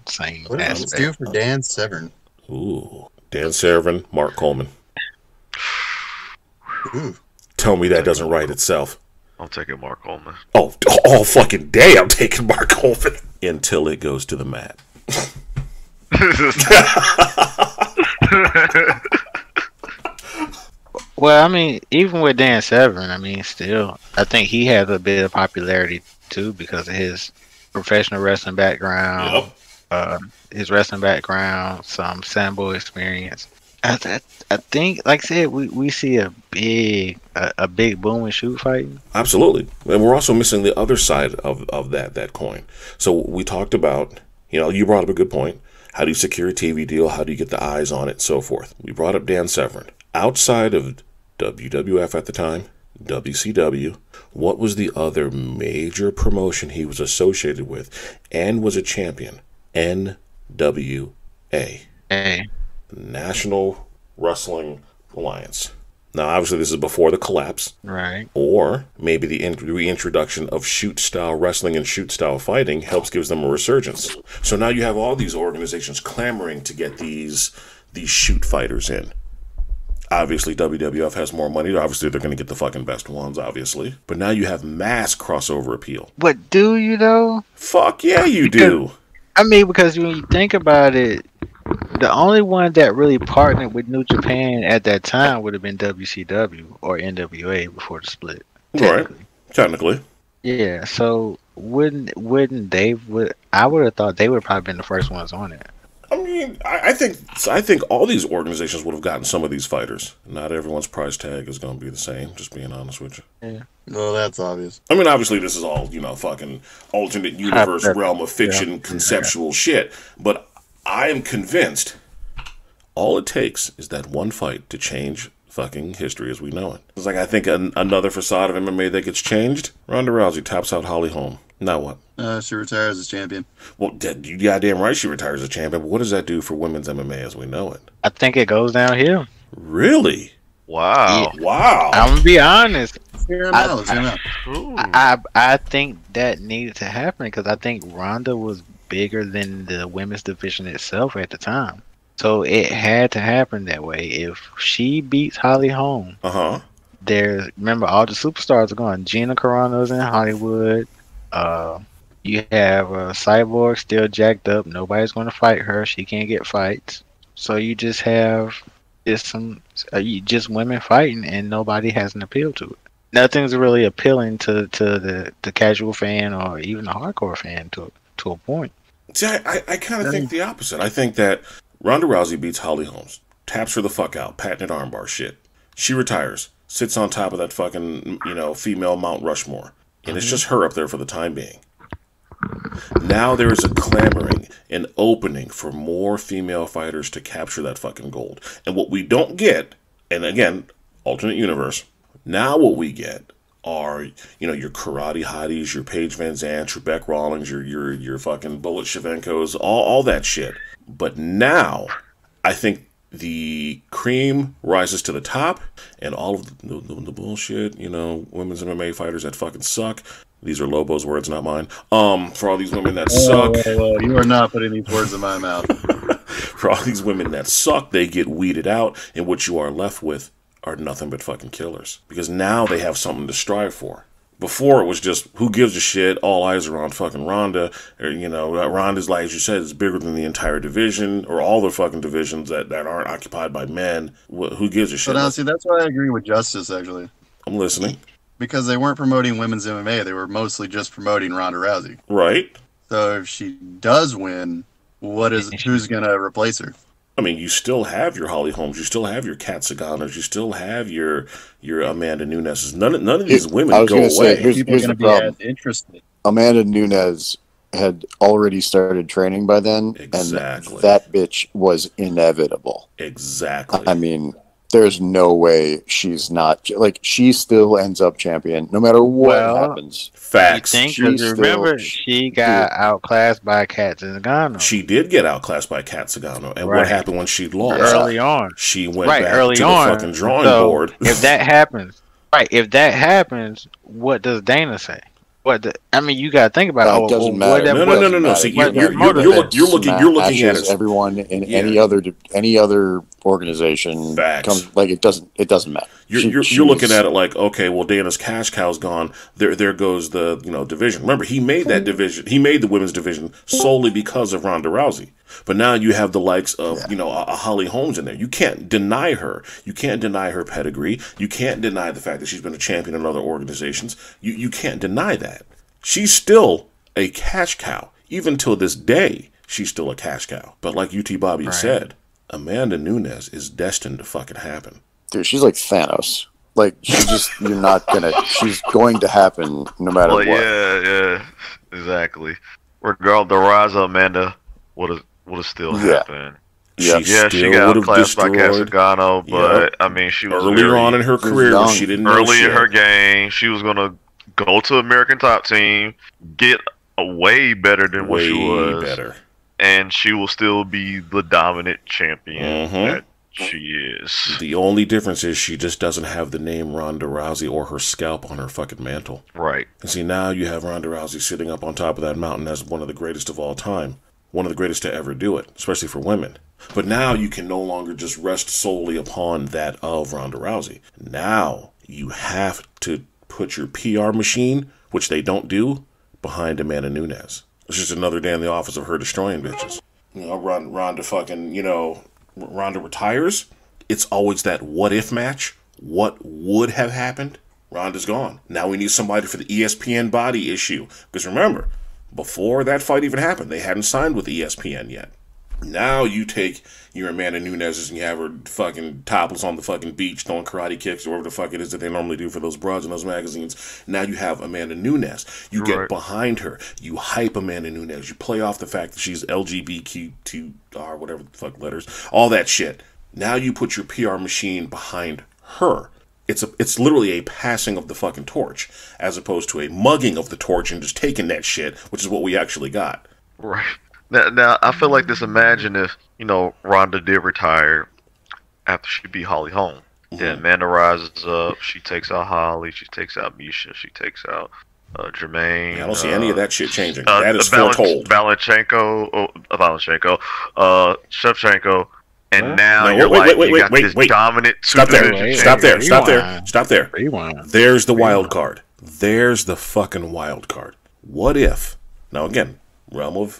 same What aspect. let's do it for Dan Severn. Ooh. Dan Severn, Mark Coleman. Ooh. Tell me that doesn't write itself. I'll take it, Mark Coleman. Oh, fucking day, I'm taking Mark Coleman. Until it goes to the mat. Well, I mean, even with Dan Severn, I mean, still, I think he has a bit of popularity too because of his professional wrestling background, his wrestling background, some sambo experience. I think, like I said, we see a big boom in shoot fighting. Absolutely, and we're also missing the other side of that coin. So we talked about, you brought up a good point. How do you secure a TV deal? How do you get the eyes on it, and so forth? We brought up Dan Severn. Outside of WWF at the time, WCW, what was the other major promotion he was associated with and was a champion? NWA. National Wrestling Alliance. Now, obviously, this is before the collapse. Right. Or maybe the reintroduction of shoot-style wrestling and shoot-style fighting gives them a resurgence. So now you have all these organizations clamoring to get these shoot fighters in. Obviously, WWF has more money. Obviously, they're going to get the fucking best ones, obviously. But now you have mass crossover appeal. But do you, though? Fuck yeah, you do. I mean, because when you think about it, the only one that really partnered with New Japan at that time would have been WCW or NWA before the split. Technically. Yeah, so wouldn't they I would have thought they would have probably been the first ones on it. I mean, I think all these organizations would have gotten some of these fighters. Not everyone's price tag is going to be the same, just being honest with you. Yeah. Well, that's obvious. I mean, obviously, this is all, fucking alternate universe, realm of fiction, conceptual shit. But I am convinced all it takes is that one fight to change fucking history as we know it. It's like, I think another facade of MMA that gets changed. Ronda Rousey taps out Holly Holm. Now what? She retires as champion. Well, you goddamn right she retires as champion, but what does that do for women's MMA as we know it? I think it goes downhill. Really? Wow. Wow. I'm gonna be honest. I I think that needed to happen because I think Ronda was bigger than the women's division itself at the time. So it had to happen that way. If she beats Holly Holm, remember all the superstars are gone. Gina Carano's in Hollywood. You have Cyborg still jacked up. Nobody's going to fight her. She can't get fights. So you just have just women fighting, and nobody has an appeal to it. Nothing's really appealing to the casual fan or even the hardcore fan to a point. See, I kind of think the opposite. I think that Ronda Rousey beats Holly Holm, taps her the fuck out, patented armbar shit. She retires, sits on top of that fucking, female Mount Rushmore. And it's just her up there for the time being. Now there is a clamoring, an opening for more female fighters to capture that fucking gold. And what we don't get, and again, alternate universe, now what we get are, your karate hotties, your Paige Van Zandt, your Beck Rawlings, your fucking Bullet Shevchenkos, all that shit. But now, I think the cream rises to the top, and all of the bullshit, women's MMA fighters that fucking suck. These are Lobo's words, not mine. For all these women that suck. You are not putting these words in my mouth. For all these women that suck, they get weeded out, and what you are left with are nothing but fucking killers. Because now they have something to strive for. Before it was just, who gives a shit, all eyes are on fucking Ronda. Or, Ronda's, like as you said, is bigger than the entire division, or all the fucking divisions that aren't occupied by men. Who gives a shit? But honestly, that's why I agree with Justice, actually. I'm listening. Because they weren't promoting women's MMA, they were mostly just promoting Ronda Rousey. Right. So if she does win, who's going to replace her? I mean, you still have your Holly Holmes, you still have your Kat Saganos, you still have your Amanda Nunes. None of these women go away. Here's the problem. Amanda Nunes had already started training by then, and that bitch was inevitable. Exactly. I mean, there's no way she's not, she still ends up champion no matter what happens. Facts. Remember, she got outclassed by Kat Zingano. She did get outclassed by Kat Zingano. And what happened when she lost? Early on. She went back to the fucking drawing board. If that happens, what does Dana say? You gotta think about it. It doesn't matter. No. See, you're looking at it. Everyone in any other organization comes it doesn't matter. You're looking at it like, okay, well, Dana's cash cow's gone. There goes the division. Remember, he made that division. He made the women's division solely because of Ronda Rousey. But now you have the likes of a Holly Holmes in there. You can't deny her. You can't deny her pedigree. You can't deny the fact that she's been a champion in other organizations. You can't deny that. She's still a cash cow. Even till this day, she's still a cash cow. But like UTBABYA said, Amanda Nunes is destined to fucking happen. Dude, she's like Thanos. She's going to happen no matter what. Yeah, exactly. Regardless, the rise of Amanda would have still happened. She got outclassed by Kat Zingano, but I mean, she was earlier on in her career. She didn't know in her game. She was gonna go to American Top Team, get way better than what she was, and she will still be the dominant champion that she is. The only difference is she just doesn't have the name Ronda Rousey or her scalp on her fucking mantle. Right. And see, now you have Ronda Rousey sitting up on top of that mountain as one of the greatest of all time. One of the greatest to ever do it, especially for women. But now you can no longer just rest solely upon that of Ronda Rousey. Now you have to put your PR machine, which they don't do, behind Amanda Nunes. It's just another day in the office of her destroying bitches. Ronda fucking, Ronda retires. It's always that what if match. What would have happened? Ronda's gone. Now we need somebody for the ESPN body issue. Because remember, before that fight even happened, they hadn't signed with ESPN yet. Now you take your Amanda Nunes and you have her fucking topless on the fucking beach throwing karate kicks or whatever the fuck it is that they normally do for those broads in those magazines. Now you have Amanda Nunes. You get behind her. You hype Amanda Nunes. You play off the fact that she's LGBTQR, whatever the fuck letters, all that shit. Now you put your PR machine behind her. It's literally a passing of the fucking torch as opposed to a mugging of the torch and just taking that shit, which is what we actually got. Right. Now, I feel like this. Imagine if, Ronda did retire after she beat Holly Holm. Yeah, Amanda rises up. She takes out Holly. She takes out Misha. She takes out Jermaine. I don't see any of that shit changing. That is foretold. Shevchenko, and now No, you're wait, this dominant. Stop there. Rewind. Stop there. There's the wild card. There's the fucking wild card. What if? Now again, realm of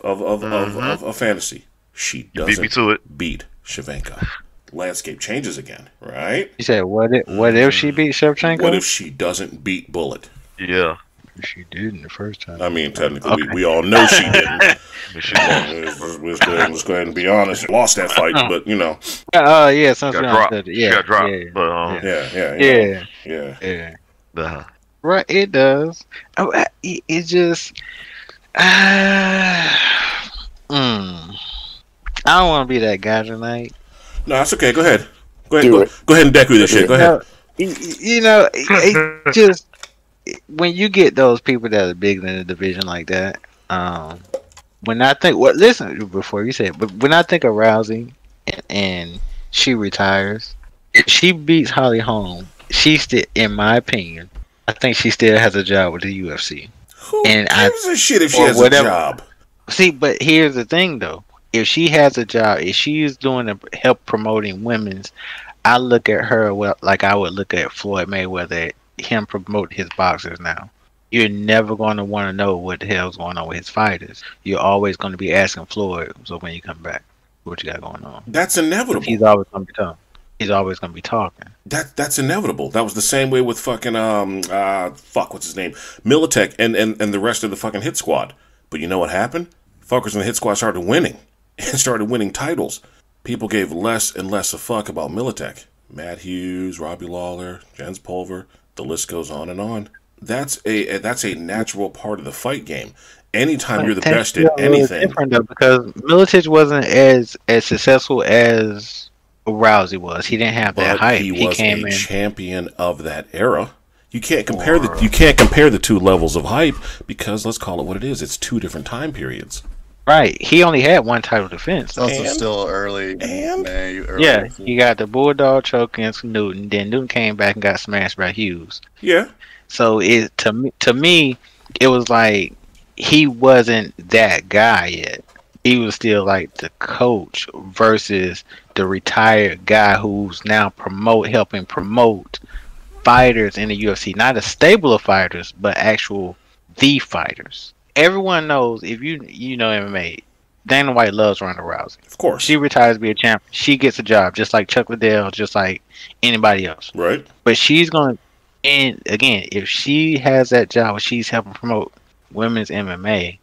fantasy. She doesn't beat Shevchenko. Landscape changes again, right? You said what if she beat Shevchenko? What if she doesn't beat Bullet? Yeah. She did the first time. I mean, technically, we all know she didn't. Let's go ahead and be honest. Lost that fight, but you know. Yeah, she got dropped. Yeah, she got dropped. Yeah. Right, it does. It just. I don't want to be that guy tonight. No, that's okay. Go ahead. Go ahead and Deku this shit. Go ahead. It just. When you get those people that are big in the division like that, when I think, listen before you say it, but when I think of Rousey and she retires, if she beats Holly Holm, she still, in my opinion, I think she still has a job with the UFC. Who gives a shit if she has a job? See, but here's the thing though: if she has a job, if she's doing help promoting women's, I look at her like I would look at Floyd Mayweather. Him promote his boxers now. You're never going to want to know what the hell's going on with his fighters. You're always going to be asking Floyd, so when you come back, what you got going on? That's inevitable. He's always going to be talking. He's always going to be talking. That's inevitable. That was the same way with fucking what's his name? Militech and the rest of the fucking hit squad. But you know what happened? Fuckers in the hit squad started winning and started winning titles. People gave less and less a fuck about Militech. Matt Hughes, Robbie Lawler, Jens Pulver. The list goes on and on. That's a natural part of the fight game. Anytime you're the best at anything. Different though, because Milicic wasn't as successful as Rousey was. He didn't have that hype. He was a champion of that era. You can't compare the two levels of hype because let's call it what it is. It's two different time periods. Right. He only had one title defense. It's also still early. Yeah, he got the Bulldog choke against Newton. Then Newton came back and got smashed by Hughes. Yeah. So to me, it was like he wasn't that guy yet. He was still like the coach versus the retired guy who's now helping promote fighters in the UFC. Not a stable of fighters, but actual the fighters. Everyone knows, if you know MMA, Dana White loves Ronda Rousey. Of course. She retires to be a champ. She gets a job, just like Chuck Liddell, just like anybody else. Right. But she's going to, and again, if she has that job, she's helping promote women's MMA,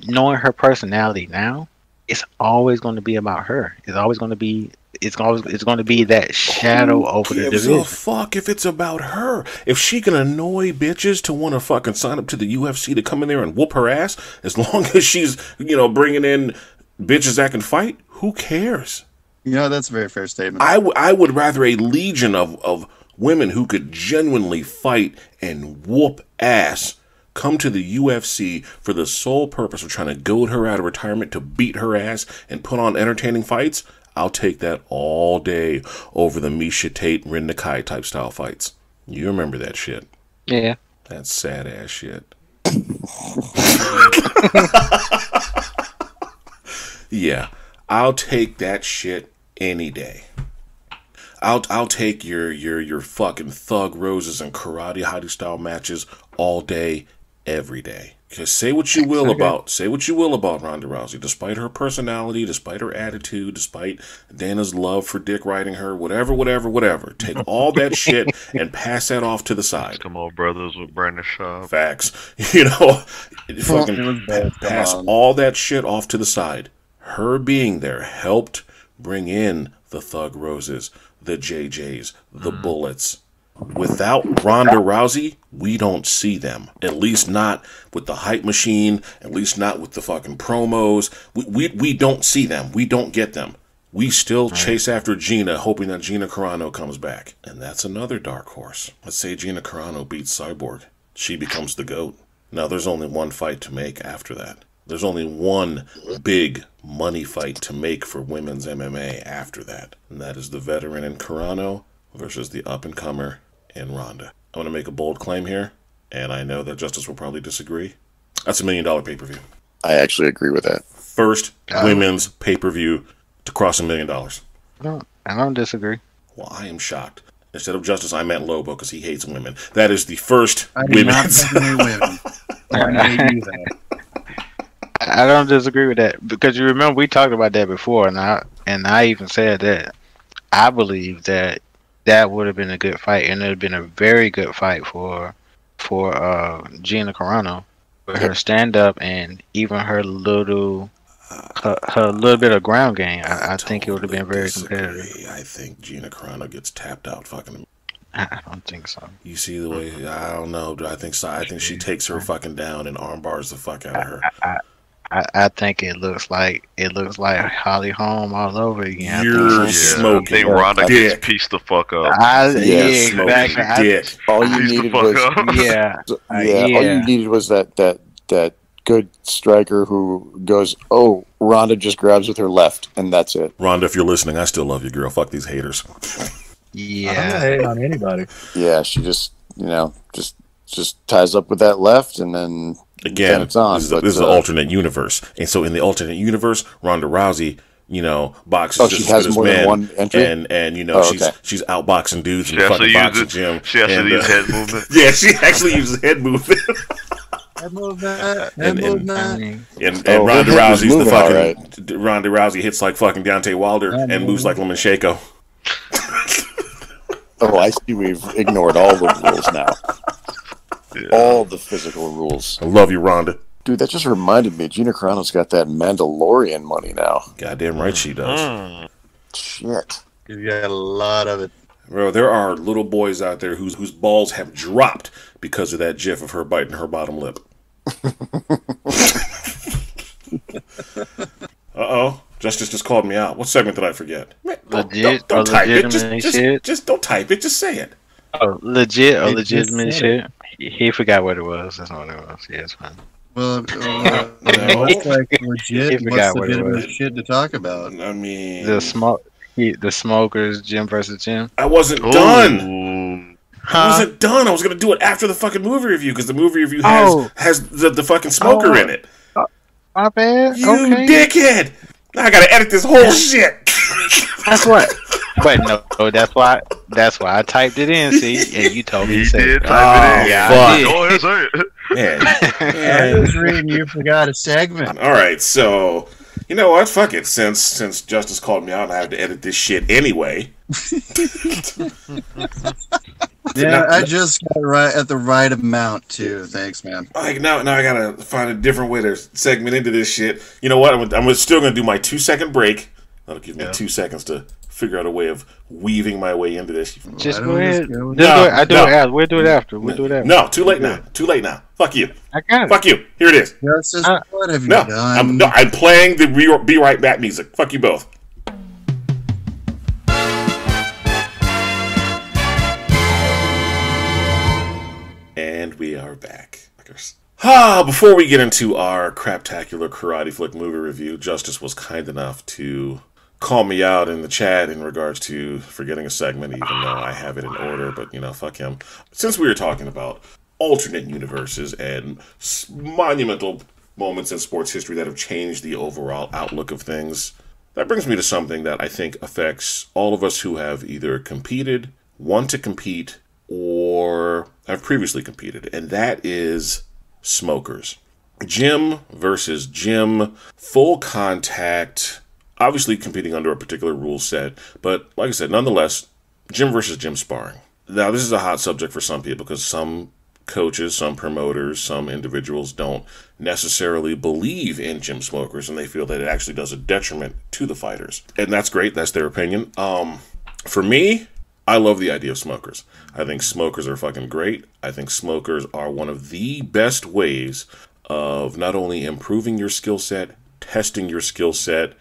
knowing her personality now, it's always going to be about her. It's always going to be that shadow over the division. Who gives a fuck if it's about her? If she can annoy bitches to want to fucking sign up to the UFC to come in there and whoop her ass, as long as she's, bringing in bitches that can fight, who cares? That's a very fair statement. I would rather a legion of women who could genuinely fight and whoop ass come to the UFC for the sole purpose of trying to goad her out of retirement to beat her ass and put on entertaining fights. I'll take that all day over the Misha Tate, Rin Nakai type style fights. You remember that shit. Yeah. That sad ass shit. Yeah. I'll take that shit any day. I'll take your fucking Thug Roses and Karate Hottie style matches all day, every day. Because say what you will about Ronda Rousey, despite her personality, despite her attitude, despite Dana's love for dick riding her, whatever. Take all that shit and pass that off to the side. Come on, brothers with Brandon Shaw. Facts. Fucking pass all that shit off to the side. Her being there helped bring in the Thug Roses, the JJs, the Bullets. Without Ronda Rousey, we don't see them. At least not with the hype machine. At least not with the fucking promos. We don't see them. We don't get them. We still chase after Gina, hoping that Gina Carano comes back. And that's another dark horse. Let's say Gina Carano beats Cyborg. She becomes the GOAT. Now, there's only one fight to make after that. There's only one big money fight to make for women's MMA after that. And that is the veteran in Carano versus the up-and-comer in Ronda. I'm going to make a bold claim here, and I know that Justice will probably disagree. That's $1 million pay-per-view. I actually agree with that. First women's pay-per-view to cross $1 million. I don't disagree. Well, I am shocked. Instead of Justice, I meant Lobo because he hates women. That is the first I do women's. not hate women. I hate you that. I don't disagree with that because you remember we talked about that before, and I even said that I believe that would have been a good fight, and it would have been a very good fight for Gina Carano with her stand up and even her little bit of ground game. I think it would have been very competitive. I think Gina Carano gets tapped out fucking. I don't think so. You see the way I don't know. I think she takes her fucking down and arm bars the fuck out of her. I think it looks like Holly Holm all over again. You're smoking. I think Ronda gets pieced the fuck up. Exactly. Dick. All you needed was all you needed was that good striker who goes, oh, Ronda just grabs with her left, and that's it. Ronda, if you're listening, I still love you, girl. Fuck these haters. I'm not hating on anybody. Yeah, she just just ties up with that left, and then it's on. This is an alternate universe, and so in the alternate universe, Ronda Rousey, boxes just she has as more men, than one entry, and she's outboxing dudes in She the fucking actually boxing uses- gym. she actually uses head movement. Yeah, she actually uses head movement. Head movement. And Oh, Ronda her head was Rousey's the moving fucking all Ronda Rousey hits like fucking Deontay Wilder and moves like Lomachenko. Oh, I see. We've ignored all the rules now. All the physical rules. I love you, Ronda. Dude, that just reminded me. Gina Carano's got that Mandalorian money now. Goddamn right she does. Shit. You got a lot of it. Bro, there are little boys out there whose balls have dropped because of that gif of her biting her bottom lip. Uh-oh. Justice just called me out. What segment did I forget? Don't type it. Just don't type it. Just say it. Oh, legit or legitimate shit? He forgot what it was. That's not what it was. Yeah, it's fine. Well, what's like legit? What's legitimate shit to talk about? I mean, the smokers, Jim versus Jim. I wasn't done. I wasn't done. I was gonna do it after the fucking movie review because the movie review has the fucking smoker in it. My bad. You okay. dickhead! Now I gotta edit this whole shit. That's what. But no, that's why I typed it in. See, and you told me to say it. Type it in. Yeah, fuck. Go ahead, say it. I was reading. You forgot a segment. All right, so you know what? Fuck it. Since Justice called me out, and I have to edit this shit anyway. Yeah, I just got right at the right amount too. Thanks, man. Like now I gotta find a different way to segment into this shit. You know what? I'm still gonna do my 2-second break. That'll give me 2 seconds to figure out a way of weaving my way into this. Just go ahead. We'll do it after. No, too late now. Too late now. Fuck you. I got it. Fuck you. Here it is. Justice, what have you done? I'm playing the Be Right Back music. Fuck you both. And we are back. Before we get into our craptacular karate flick movie review, Justice was kind enough to call me out in the chat in regards to forgetting a segment, even though I have it in order, but fuck him. Since we were talking about alternate universes and monumental moments in sports history that have changed the overall outlook of things, that brings me to something that I think affects all of us who have either competed, want to compete, or have previously competed, and that is smokers. Gym versus gym, full contact, obviously competing under a particular rule set, but like I said, nonetheless, gym versus gym sparring. Now, this is a hot subject for some people because some coaches, some promoters, some individuals don't necessarily believe in gym smokers, and they feel that it actually does a detriment to the fighters. And that's great. That's their opinion. For me, I love the idea of smokers. I think smokers are fucking great. I think smokers are one of the best ways of not only improving your skill set, testing your skill set,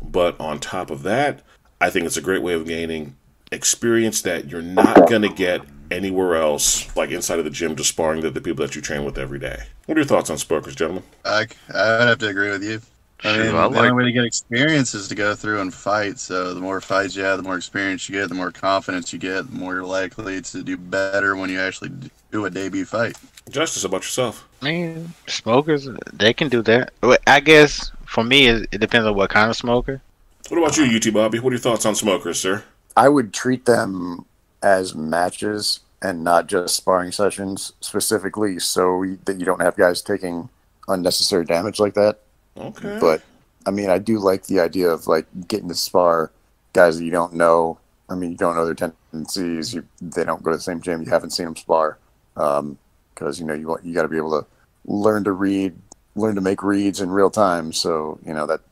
but on top of that, I think it's a great way of gaining experience that you're not going to get anywhere else, like inside of the gym, just sparring the people that you train with every day. What are your thoughts on smokers, gentlemen? I would have to agree with you. I mean, the only way to get experience is to go through and fight. So the more fights you have, the more experience you get, the more confidence you get, the more you're likely to do better when you actually do a debut fight. Justice, about yourself? I mean, smokers, they can do that. I guess for me, it depends on what kind of smoker. What about you, UTBABYA? What are your thoughts on smokers, sir? I would treat them as matches and not just sparring sessions, specifically so that you don't have guys taking unnecessary damage like that. Okay. But I mean, I do like the idea of like getting to spar guys that you don't know. I mean, you don't know their tendencies. They don't go to the same gym. You haven't seen them spar, because you got to be able to learn to make reads in real time. So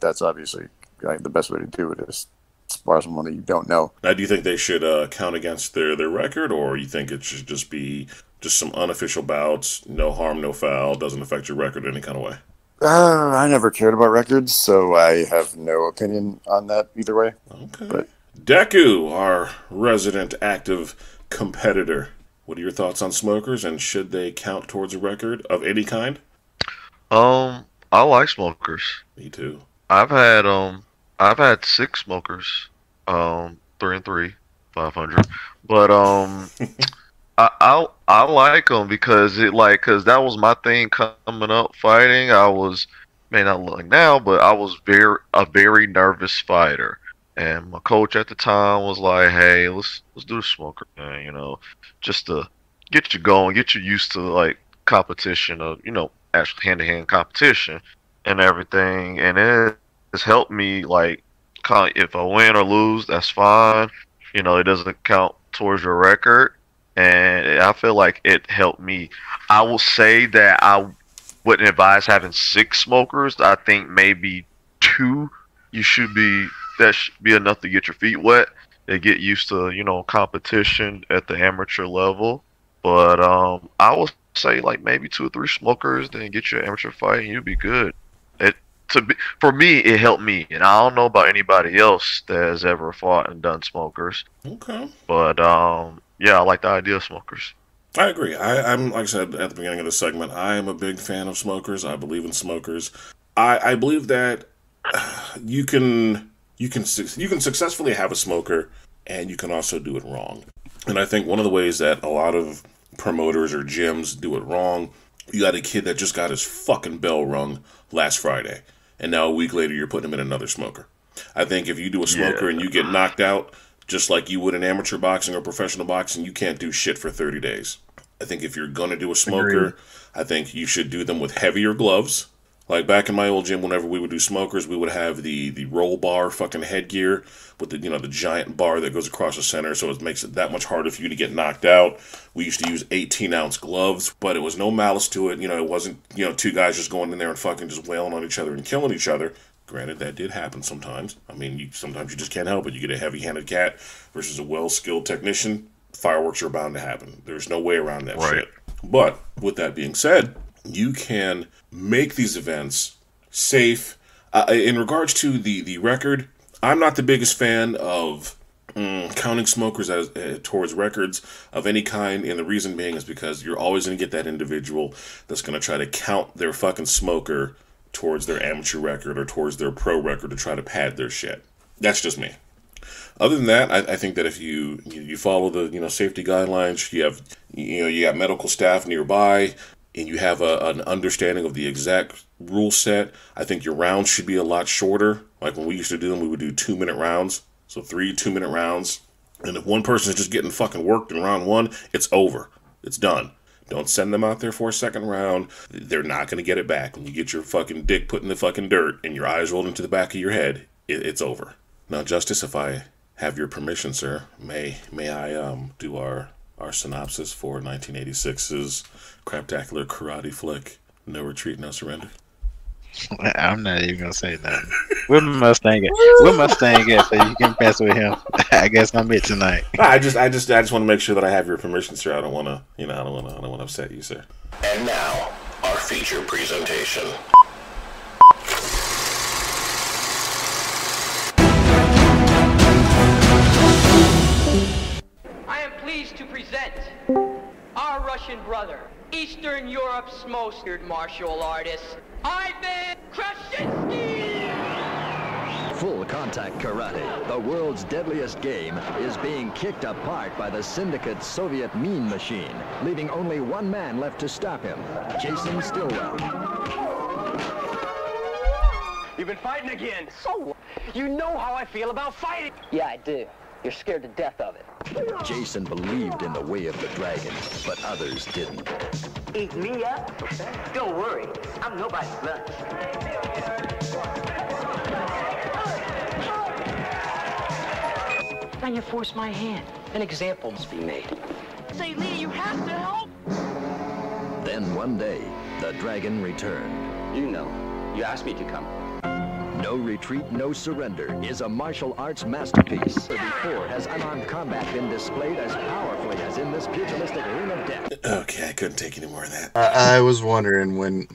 that's obviously like the best way to do it is spar someone that you don't know. Now, do you think they should count against their record, or you think it should just be some unofficial bouts, no harm, no foul, doesn't affect your record in any kind of way? I never cared about records, so I have no opinion on that either way. Okay. But Deku, our resident active competitor, what are your thoughts on smokers, and should they count towards a record of any kind? I like smokers. Me too. I've had 6 smokers, 3-3, 500. But I like them because that was my thing coming up fighting. I may not look like now, but I was a very nervous fighter. And my coach at the time was like, "Hey, let's do the smoker thing, just to get you going, get you used to like competition of actually hand-to-hand competition and everything." And it has helped me like, if I win or lose, that's fine. It doesn't count towards your record. And I feel like it helped me. I will say that I wouldn't advise having 6 smokers. I think maybe 2 that should be enough to get your feet wet. They get used to, competition at the amateur level. But I would say like maybe 2 or 3 smokers, then get your amateur fight and you'll be good. For me, it helped me, and I don't know about anybody else that has ever fought and done smokers. Okay. But yeah, I like the idea of smokers. I agree. I'm like I said at the beginning of the segment, I am a big fan of smokers. I believe in smokers. I believe that you can successfully have a smoker, and you can also do it wrong. And I think one of the ways that a lot of promoters or gyms do it wrong, you got a kid that just got his fucking bell rung last Friday, and now a week later you're putting him in another smoker. I think if you do a smoker and you get knocked out, just like you would in amateur boxing or professional boxing, you can't do shit for 30 days. I think if you're going to do a smoker, I think you should do them with heavier gloves. Like back in my old gym, whenever we would do smokers, we would have the roll bar fucking headgear with the giant bar that goes across the center, so it makes it that much harder for you to get knocked out. We used to use 18-ounce gloves, but it was no malice to it. It wasn't 2 guys just going in there and fucking just wailing on each other and killing each other. Granted, that did happen sometimes. I mean, sometimes you just can't help it. You get a heavy-handed cat versus a well-skilled technician, fireworks are bound to happen. There's no way around that shit. But with that being said, you can make these events safe. In regards to the record, I'm not the biggest fan of counting smokers as towards records of any kind, and the reason being is because you're always going to get that individual that's going to try to count their fucking smoker towards their amateur record or towards their pro record to try to pad their shit. That's just me. Other than that, I think that if you follow the safety guidelines, you have medical staff nearby, and you have an understanding of the exact rule set, I think your rounds should be a lot shorter. Like when we used to do them, we would do 2-minute rounds. So 3 2-minute rounds. And if one person is just getting fucking worked in round 1, it's over. It's done. Don't send them out there for a second round. They're not going to get it back. When you get your fucking dick put in the fucking dirt and your eyes rolled into the back of your head, it's over. Now, Justice, if I have your permission, sir, may I do our synopsis for 1986's craptacular karate flick, No Retreat, No Surrender? I'm not even gonna say that. Where Mustang at? So you can pass with him. I guess I'm it tonight. I just want to make sure that I have your permission, sir. I don't want to, I don't want to upset you, sir. And now our feature presentation. I am pleased to present our Russian brother, Eastern Europe's most feared martial artist, Ivan Krashinsky! contact karate, the world's deadliest game, is being kicked apart by the syndicate Soviet Mean Machine, leaving only one man left to stop him, Jason Stillwell. You've been fighting again. So, you know how I feel about fighting. Yeah, I do. You're scared to death of it. Jason believed in the way of the dragon, but others didn't. Eat me up? Don't worry. I'm nobody's lunch. Now you force my hand. An example must be made. Say, Lee, you have to help. Then one day, the dragon returned. You know. You asked me to come. No Retreat, No Surrender is a martial arts masterpiece. Before has unarmed combat been displayed as powerfully as in this pugilistic ring of death. Okay, I couldn't take any more of that. I was wondering when...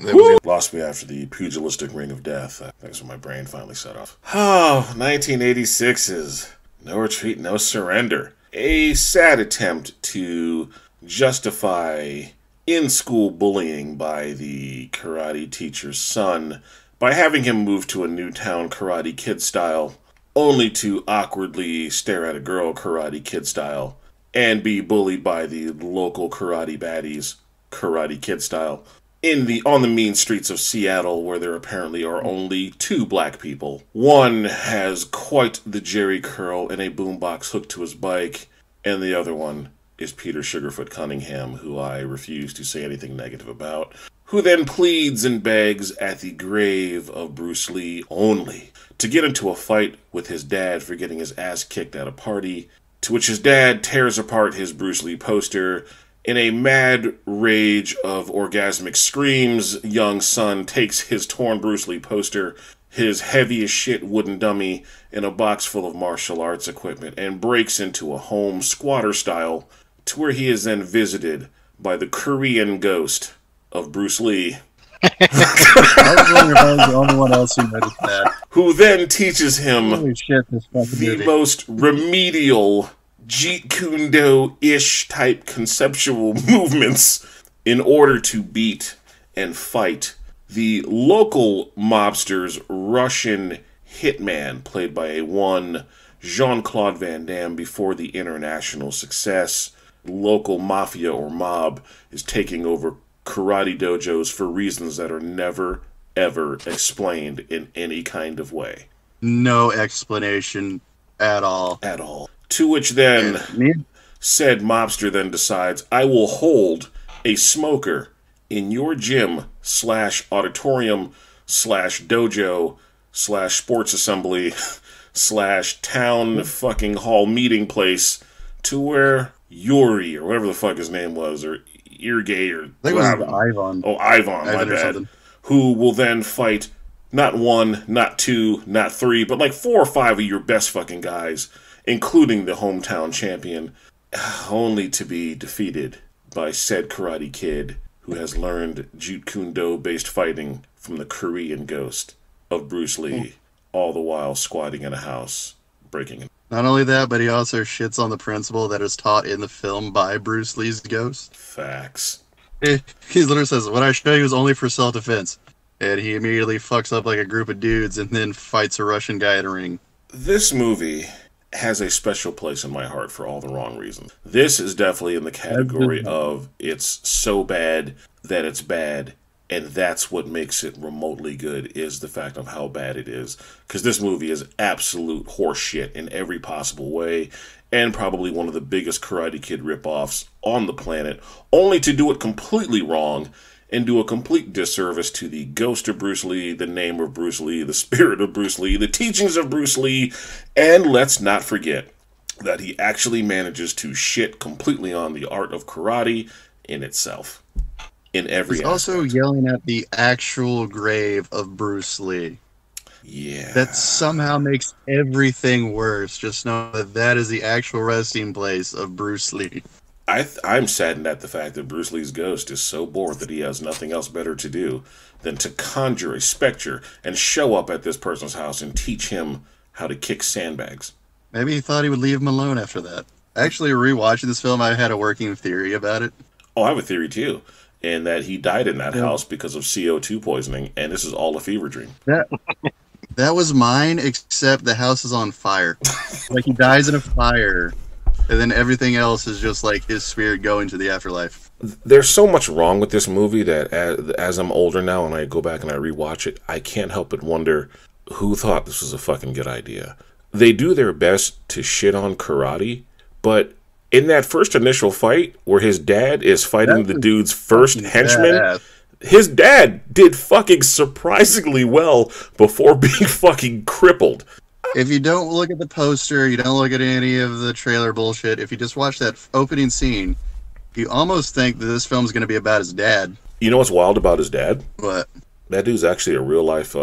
Lost me after the pugilistic ring of death. That's when my brain finally shut off. Oh, 1986's No Retreat, No Surrender. A sad attempt to justify in-school bullying by the karate teacher's son by having him move to a new town Karate Kid style, only to awkwardly stare at a girl Karate Kid style, and be bullied by the local karate baddies Karate Kid style, on the mean streets of Seattle, where there apparently are only 2 black people. One has quite the jerry curl and a boombox hooked to his bike, and the other one is Peter Sugarfoot Cunningham, who I refuse to say anything negative about, who then pleads and begs at the grave of Bruce Lee only to get into a fight with his dad for getting his ass kicked at a party, to which his dad tears apart his Bruce Lee poster. In a mad rage of orgasmic screams, young son takes his torn Bruce Lee poster, his heavy as shit wooden dummy, in a box full of martial arts equipment, and breaks into a home squatter style, to where he is then visited by the Korean ghost of Bruce Lee. I was wondering if I was the only one else who noticed that. Who then teaches him Holy shit, this fucking the movie. most remedial Jeet Kune Do-ish type conceptual movements in order to beat and fight the local mobster's Russian hitman, played by a one Jean-Claude Van Damme, before the international success. Local mafia or mob is taking over karate dojos for reasons that are never, ever explained in any kind of way. No explanation at all. At all. To which then, said mobster then decides, I will hold a smoker in your gym / auditorium / dojo / sports assembly / town fucking hall meeting place, to where Yuri, or whatever the fuck his name was, or Irgay, or... I think it was Ivan. Oh, Ivan, my bad. Who will then fight not 1, not 2, not 3, but like 4 or 5 of your best fucking guys, including the hometown champion, only to be defeated by said Karate Kid, who has learned Jeet Kune Do-based fighting from the Korean ghost of Bruce Lee, all the while squatting in a house, breaking it. Not only that, but he also shits on the principle that is taught in the film by Bruce Lee's ghost. Facts. He literally says, what I show you is only for self-defense. And he immediately fucks up like a group of dudes and then fights a Russian guy in a ring. This movie has a special place in my heart for all the wrong reasons. This is definitely in the category of it's so bad that it's bad, and that's what makes it remotely good, is the fact of how bad it is. Because this movie is absolute horseshit in every possible way, and probably one of the biggest Karate Kid ripoffs on the planet, only to do it completely wrong and do a complete disservice to the ghost of Bruce Lee, the name of Bruce Lee, the spirit of Bruce Lee, the teachings of Bruce Lee, and let's not forget that he actually manages to shit completely on the art of karate in itself. In every He's also yelling at the actual grave of Bruce Lee. Yeah. That somehow makes everything worse. Just know that that is the actual resting place of Bruce Lee. I'm saddened at the fact that Bruce Lee's ghost is so bored that he has nothing else better to do than to conjure a specter and show up at this person's house and teach him how to kick sandbags. Maybe he thought he would leave him alone after that. Actually, rewatching this film, I had a working theory about it. Oh, I have a theory too. And that he died in that house because of CO2 poisoning, and this is all a fever dream. That was mine, except the house is on fire. Like, he dies in a fire, and then everything else is just like his spirit going to the afterlife. There's so much wrong with this movie that as I'm older now and I go back and I rewatch it, I can't help but wonder who thought this was a fucking good idea. They do their best to shit on karate, but in that first initial fight where his dad is fighting the dude's first henchman, his dad did fucking surprisingly well before being fucking crippled. If you don't look at the poster, you don't look at any of the trailer bullshit, if you just watch that opening scene, you almost think that this film's going to be about his dad. You know what's wild about his dad? What? That dude's actually a real-life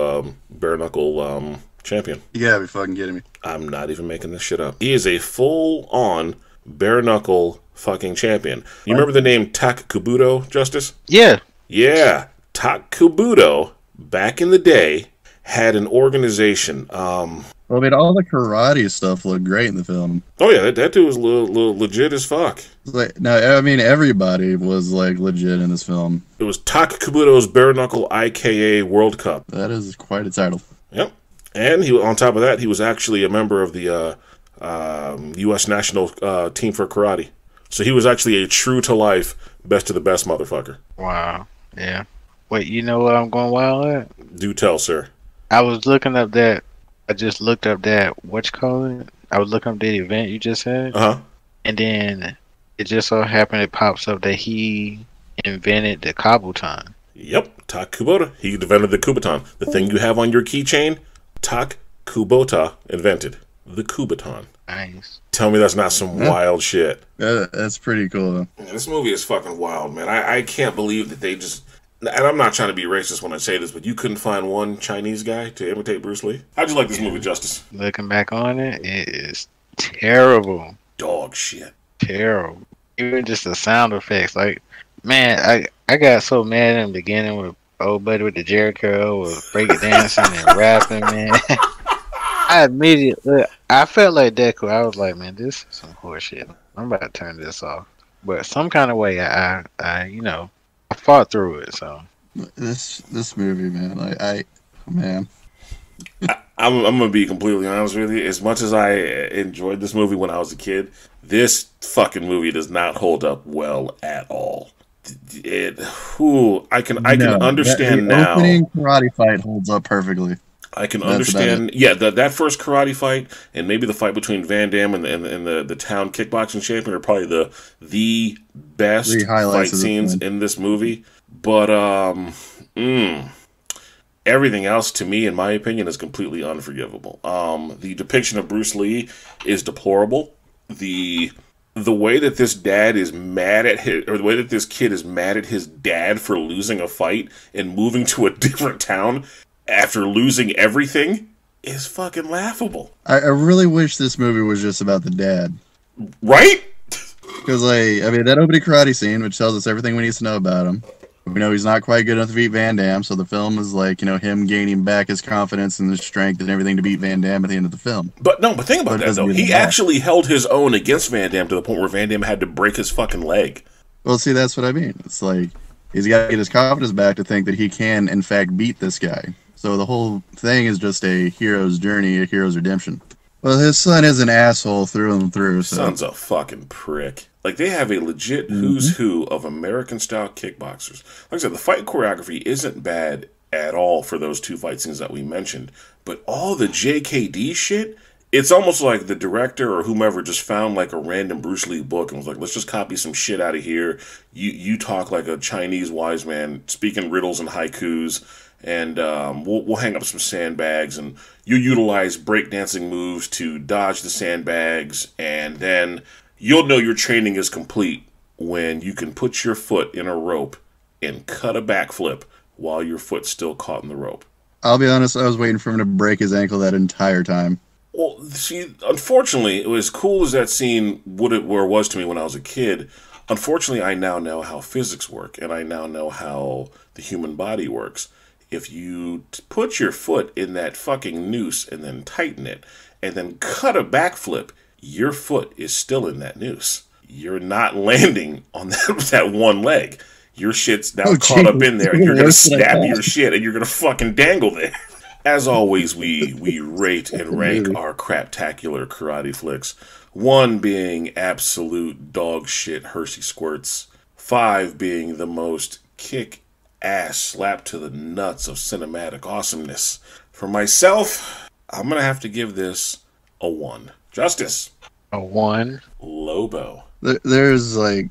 bare-knuckle champion. You gotta be fucking kidding me. I'm not even making this shit up. He is a full-on bare-knuckle fucking champion. You remember the name Tak Kubudo, Justice? Yeah. Yeah. Tak Kubudo, back in the day, had an organization. Well, I mean, all the karate stuff looked great in the film. Oh, yeah, that dude was legit as fuck. Like, no, I mean, everybody was, like, legit in this film. It was Tak Kubudo's Bare Knuckle IKA World Cup. That is quite a title. Yep. And he, on top of that, he was actually a member of the U.S. national team for karate. So he was actually a true-to-life, best-of-the-best motherfucker. Wow. Yeah. Wait, you know what I'm going wild at? Do tell, sir. I was looking up that. I just looked up that. What you call it? I was looking up the event you just said. And then it just so happened it pops up that he invented the Kabuton. Yep, Tak Kubota. He invented the Kubaton. The thing you have on your keychain, Tak Kubota invented the Kubaton. Nice. Tell me that's not some wild shit. That's pretty cool, though. Man, this movie is fucking wild, man. I can't believe that they just... And I'm not trying to be racist when I say this, but you couldn't find one Chinese guy to imitate Bruce Lee? How'd you like this movie, Justice? Looking back on it, it is terrible. Dog shit. Terrible. Even just the sound effects. Like, man, I got so mad in the beginning with old buddy with the Jerry curl, with breakdancing and rapping, man. I felt like Deku. I was like, man, this is some horseshit. I'm about to turn this off. But some kind of way, I fought through it. So this movie, man, I'm gonna be completely honest with you. As much as I enjoyed this movie when I was a kid, this fucking movie does not hold up well at all. I can understand the now. Opening karate fight holds up perfectly. I can understand. Yeah, that first karate fight and maybe the fight between Van Damme and the town kickboxing champion are probably the best fight scenes in this movie. But everything else, to me, in my opinion, is completely unforgivable. The depiction of Bruce Lee is deplorable. The way that this dad is mad at the way that this kid is mad at his dad for losing a fight and moving to a different town after losing everything is fucking laughable. I really wish this movie was just about the dad. Right? Because, that opening karate scene, which tells us everything we need to know about him. We know he's not quite good enough to beat Van Damme, so the film is him gaining back his confidence and his strength and everything to beat Van Damme at the end of the film. But think about that, though. He actually held his own against Van Damme to the point where Van Damme had to break his fucking leg. Well, see, that's what I mean. It's like, he's got to get his confidence back to think that he can, in fact, beat this guy. So the whole thing is just a hero's journey, a hero's redemption. Well, his son is an asshole through and through. So. Son's a fucking prick. Like, they have a legit who's who of American-style kickboxers. Like I said, the fight choreography isn't bad at all for those two fight scenes that we mentioned. But all the JKD shit, it's almost like the director or whomever just found, like, a random Bruce Lee book and was like, let's just copy some shit out of here. You talk like a Chinese wise man, speaking riddles and haikus. And we'll hang up some sandbags, and you utilize breakdancing moves to dodge the sandbags, and then you'll know your training is complete when you can put your foot in a rope and cut a backflip while your foot's still caught in the rope. I'll be honest, I was waiting for him to break his ankle that entire time. Well, see, unfortunately, as cool as that scene was to me when I was a kid, unfortunately, I now know how physics work, and I now know how the human body works. If you put your foot in that fucking noose and then tighten it and then cut a backflip, your foot is still in that noose. You're not landing on that one leg. Your shit's now caught up in there, and you're going to snap your shit and you're going to fucking dangle there. As always, we rate and rank our craptacular karate flicks. 1 being absolute dog shit Hershey squirts. 5 being the most kick-ass slap to the nuts of cinematic awesomeness. For myself, I'm going to have to give this a 1. Justice. A 1. Lobo. There's like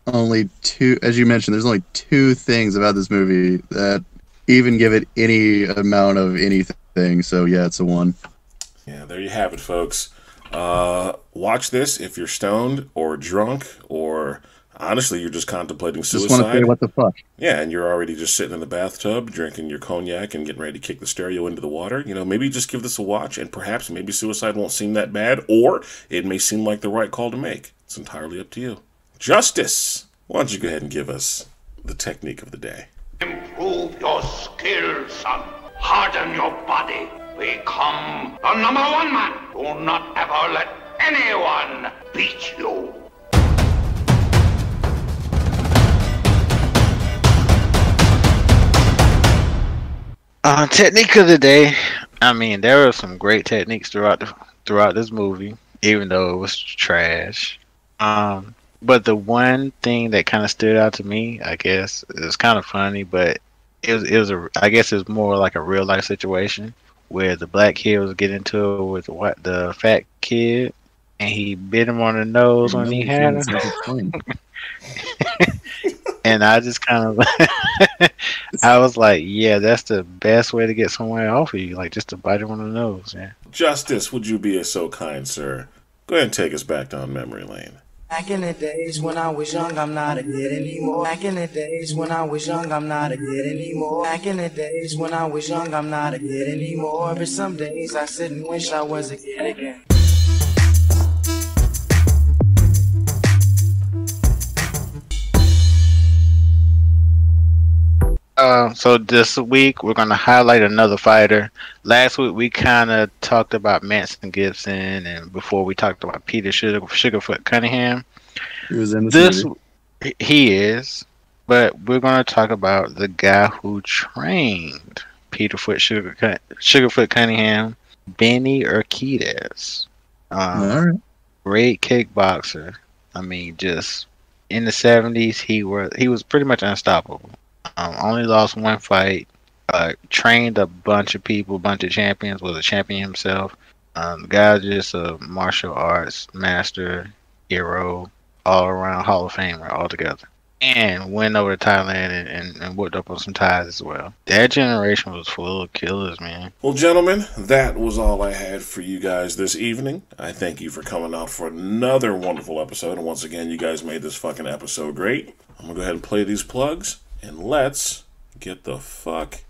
only 2, as you mentioned, there's only 2 things about this movie that even give it any amount of anything. So yeah, it's a 1. Yeah, there you have it, folks. Watch this if you're stoned or drunk or honestly you're just contemplating suicide. Just want to say what the fuck. Yeah, and you're already just sitting in the bathtub drinking your cognac and getting ready to kick the stereo into the water. You know, maybe just give this a watch and perhaps maybe suicide won't seem that bad, or it may seem like the right call to make. It's entirely up to you. Justice, why don't you go ahead and give us the technique of the day? Improve your skills, son. Harden your body. Become the number 1 man. Do not ever let anyone beat you. Technique of the day. I mean, there were some great techniques throughout this movie, even though it was trash. But the one thing that kind of stood out to me, I guess, it was kind of funny, but I guess it was more like a real life situation where the black kid was getting into it with the fat kid, and he bit him on the nose when he had him. And I just kind of, I was like, yeah, that's the best way to get someone off of you, like just to bite him on the nose. Yeah. Justice, would you be so kind, sir? Go ahead and take us back down memory lane. Back in the days when I was young, I'm not a kid anymore. Back in the days when I was young, I'm not a kid anymore. Back in the days when I was young, I'm not a kid anymore. But some days I sit and wish I was a kid again. So this week we're gonna highlight another fighter. Last week we kind of talked about Manson Gibson, and before we talked about Peter Sugarfoot Cunningham. He was in this movie. He is, but we're gonna talk about the guy who trained Sugarfoot Cunningham, Benny Urquidez. All right. Great kickboxer. I mean, just in the 70s, he was pretty much unstoppable. Only lost 1 fight. Trained a bunch of people, bunch of champions. Was a champion himself. The guy's just a martial arts master, hero, all around Hall of Famer altogether. And went over to Thailand and whooped up on some Thais as well. That generation was full of killers, man. Well, gentlemen, that was all I had for you guys this evening. I thank you for coming out for another wonderful episode. And once again, you guys made this fucking episode great. I'm going to go ahead and play these plugs. And let's get the fuck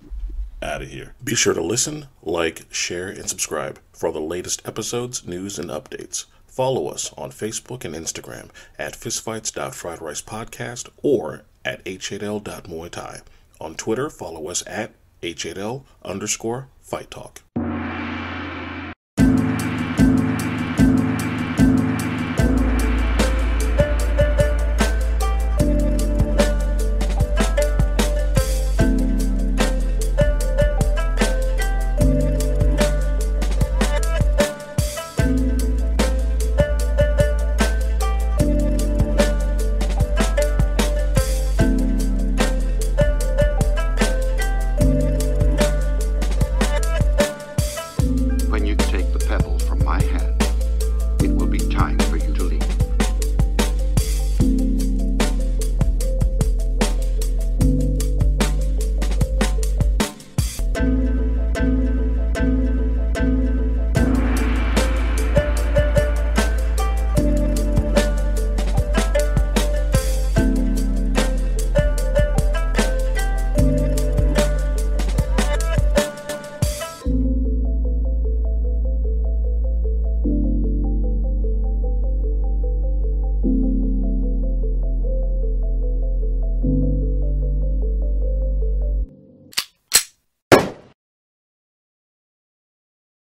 out of here. Be sure to listen, like, share, and subscribe for all the latest episodes, news, and updates. Follow us on Facebook and Instagram at fistfights.friedricepodcast or at H8L.muay thai. On Twitter, follow us at H8L_Fight Talk.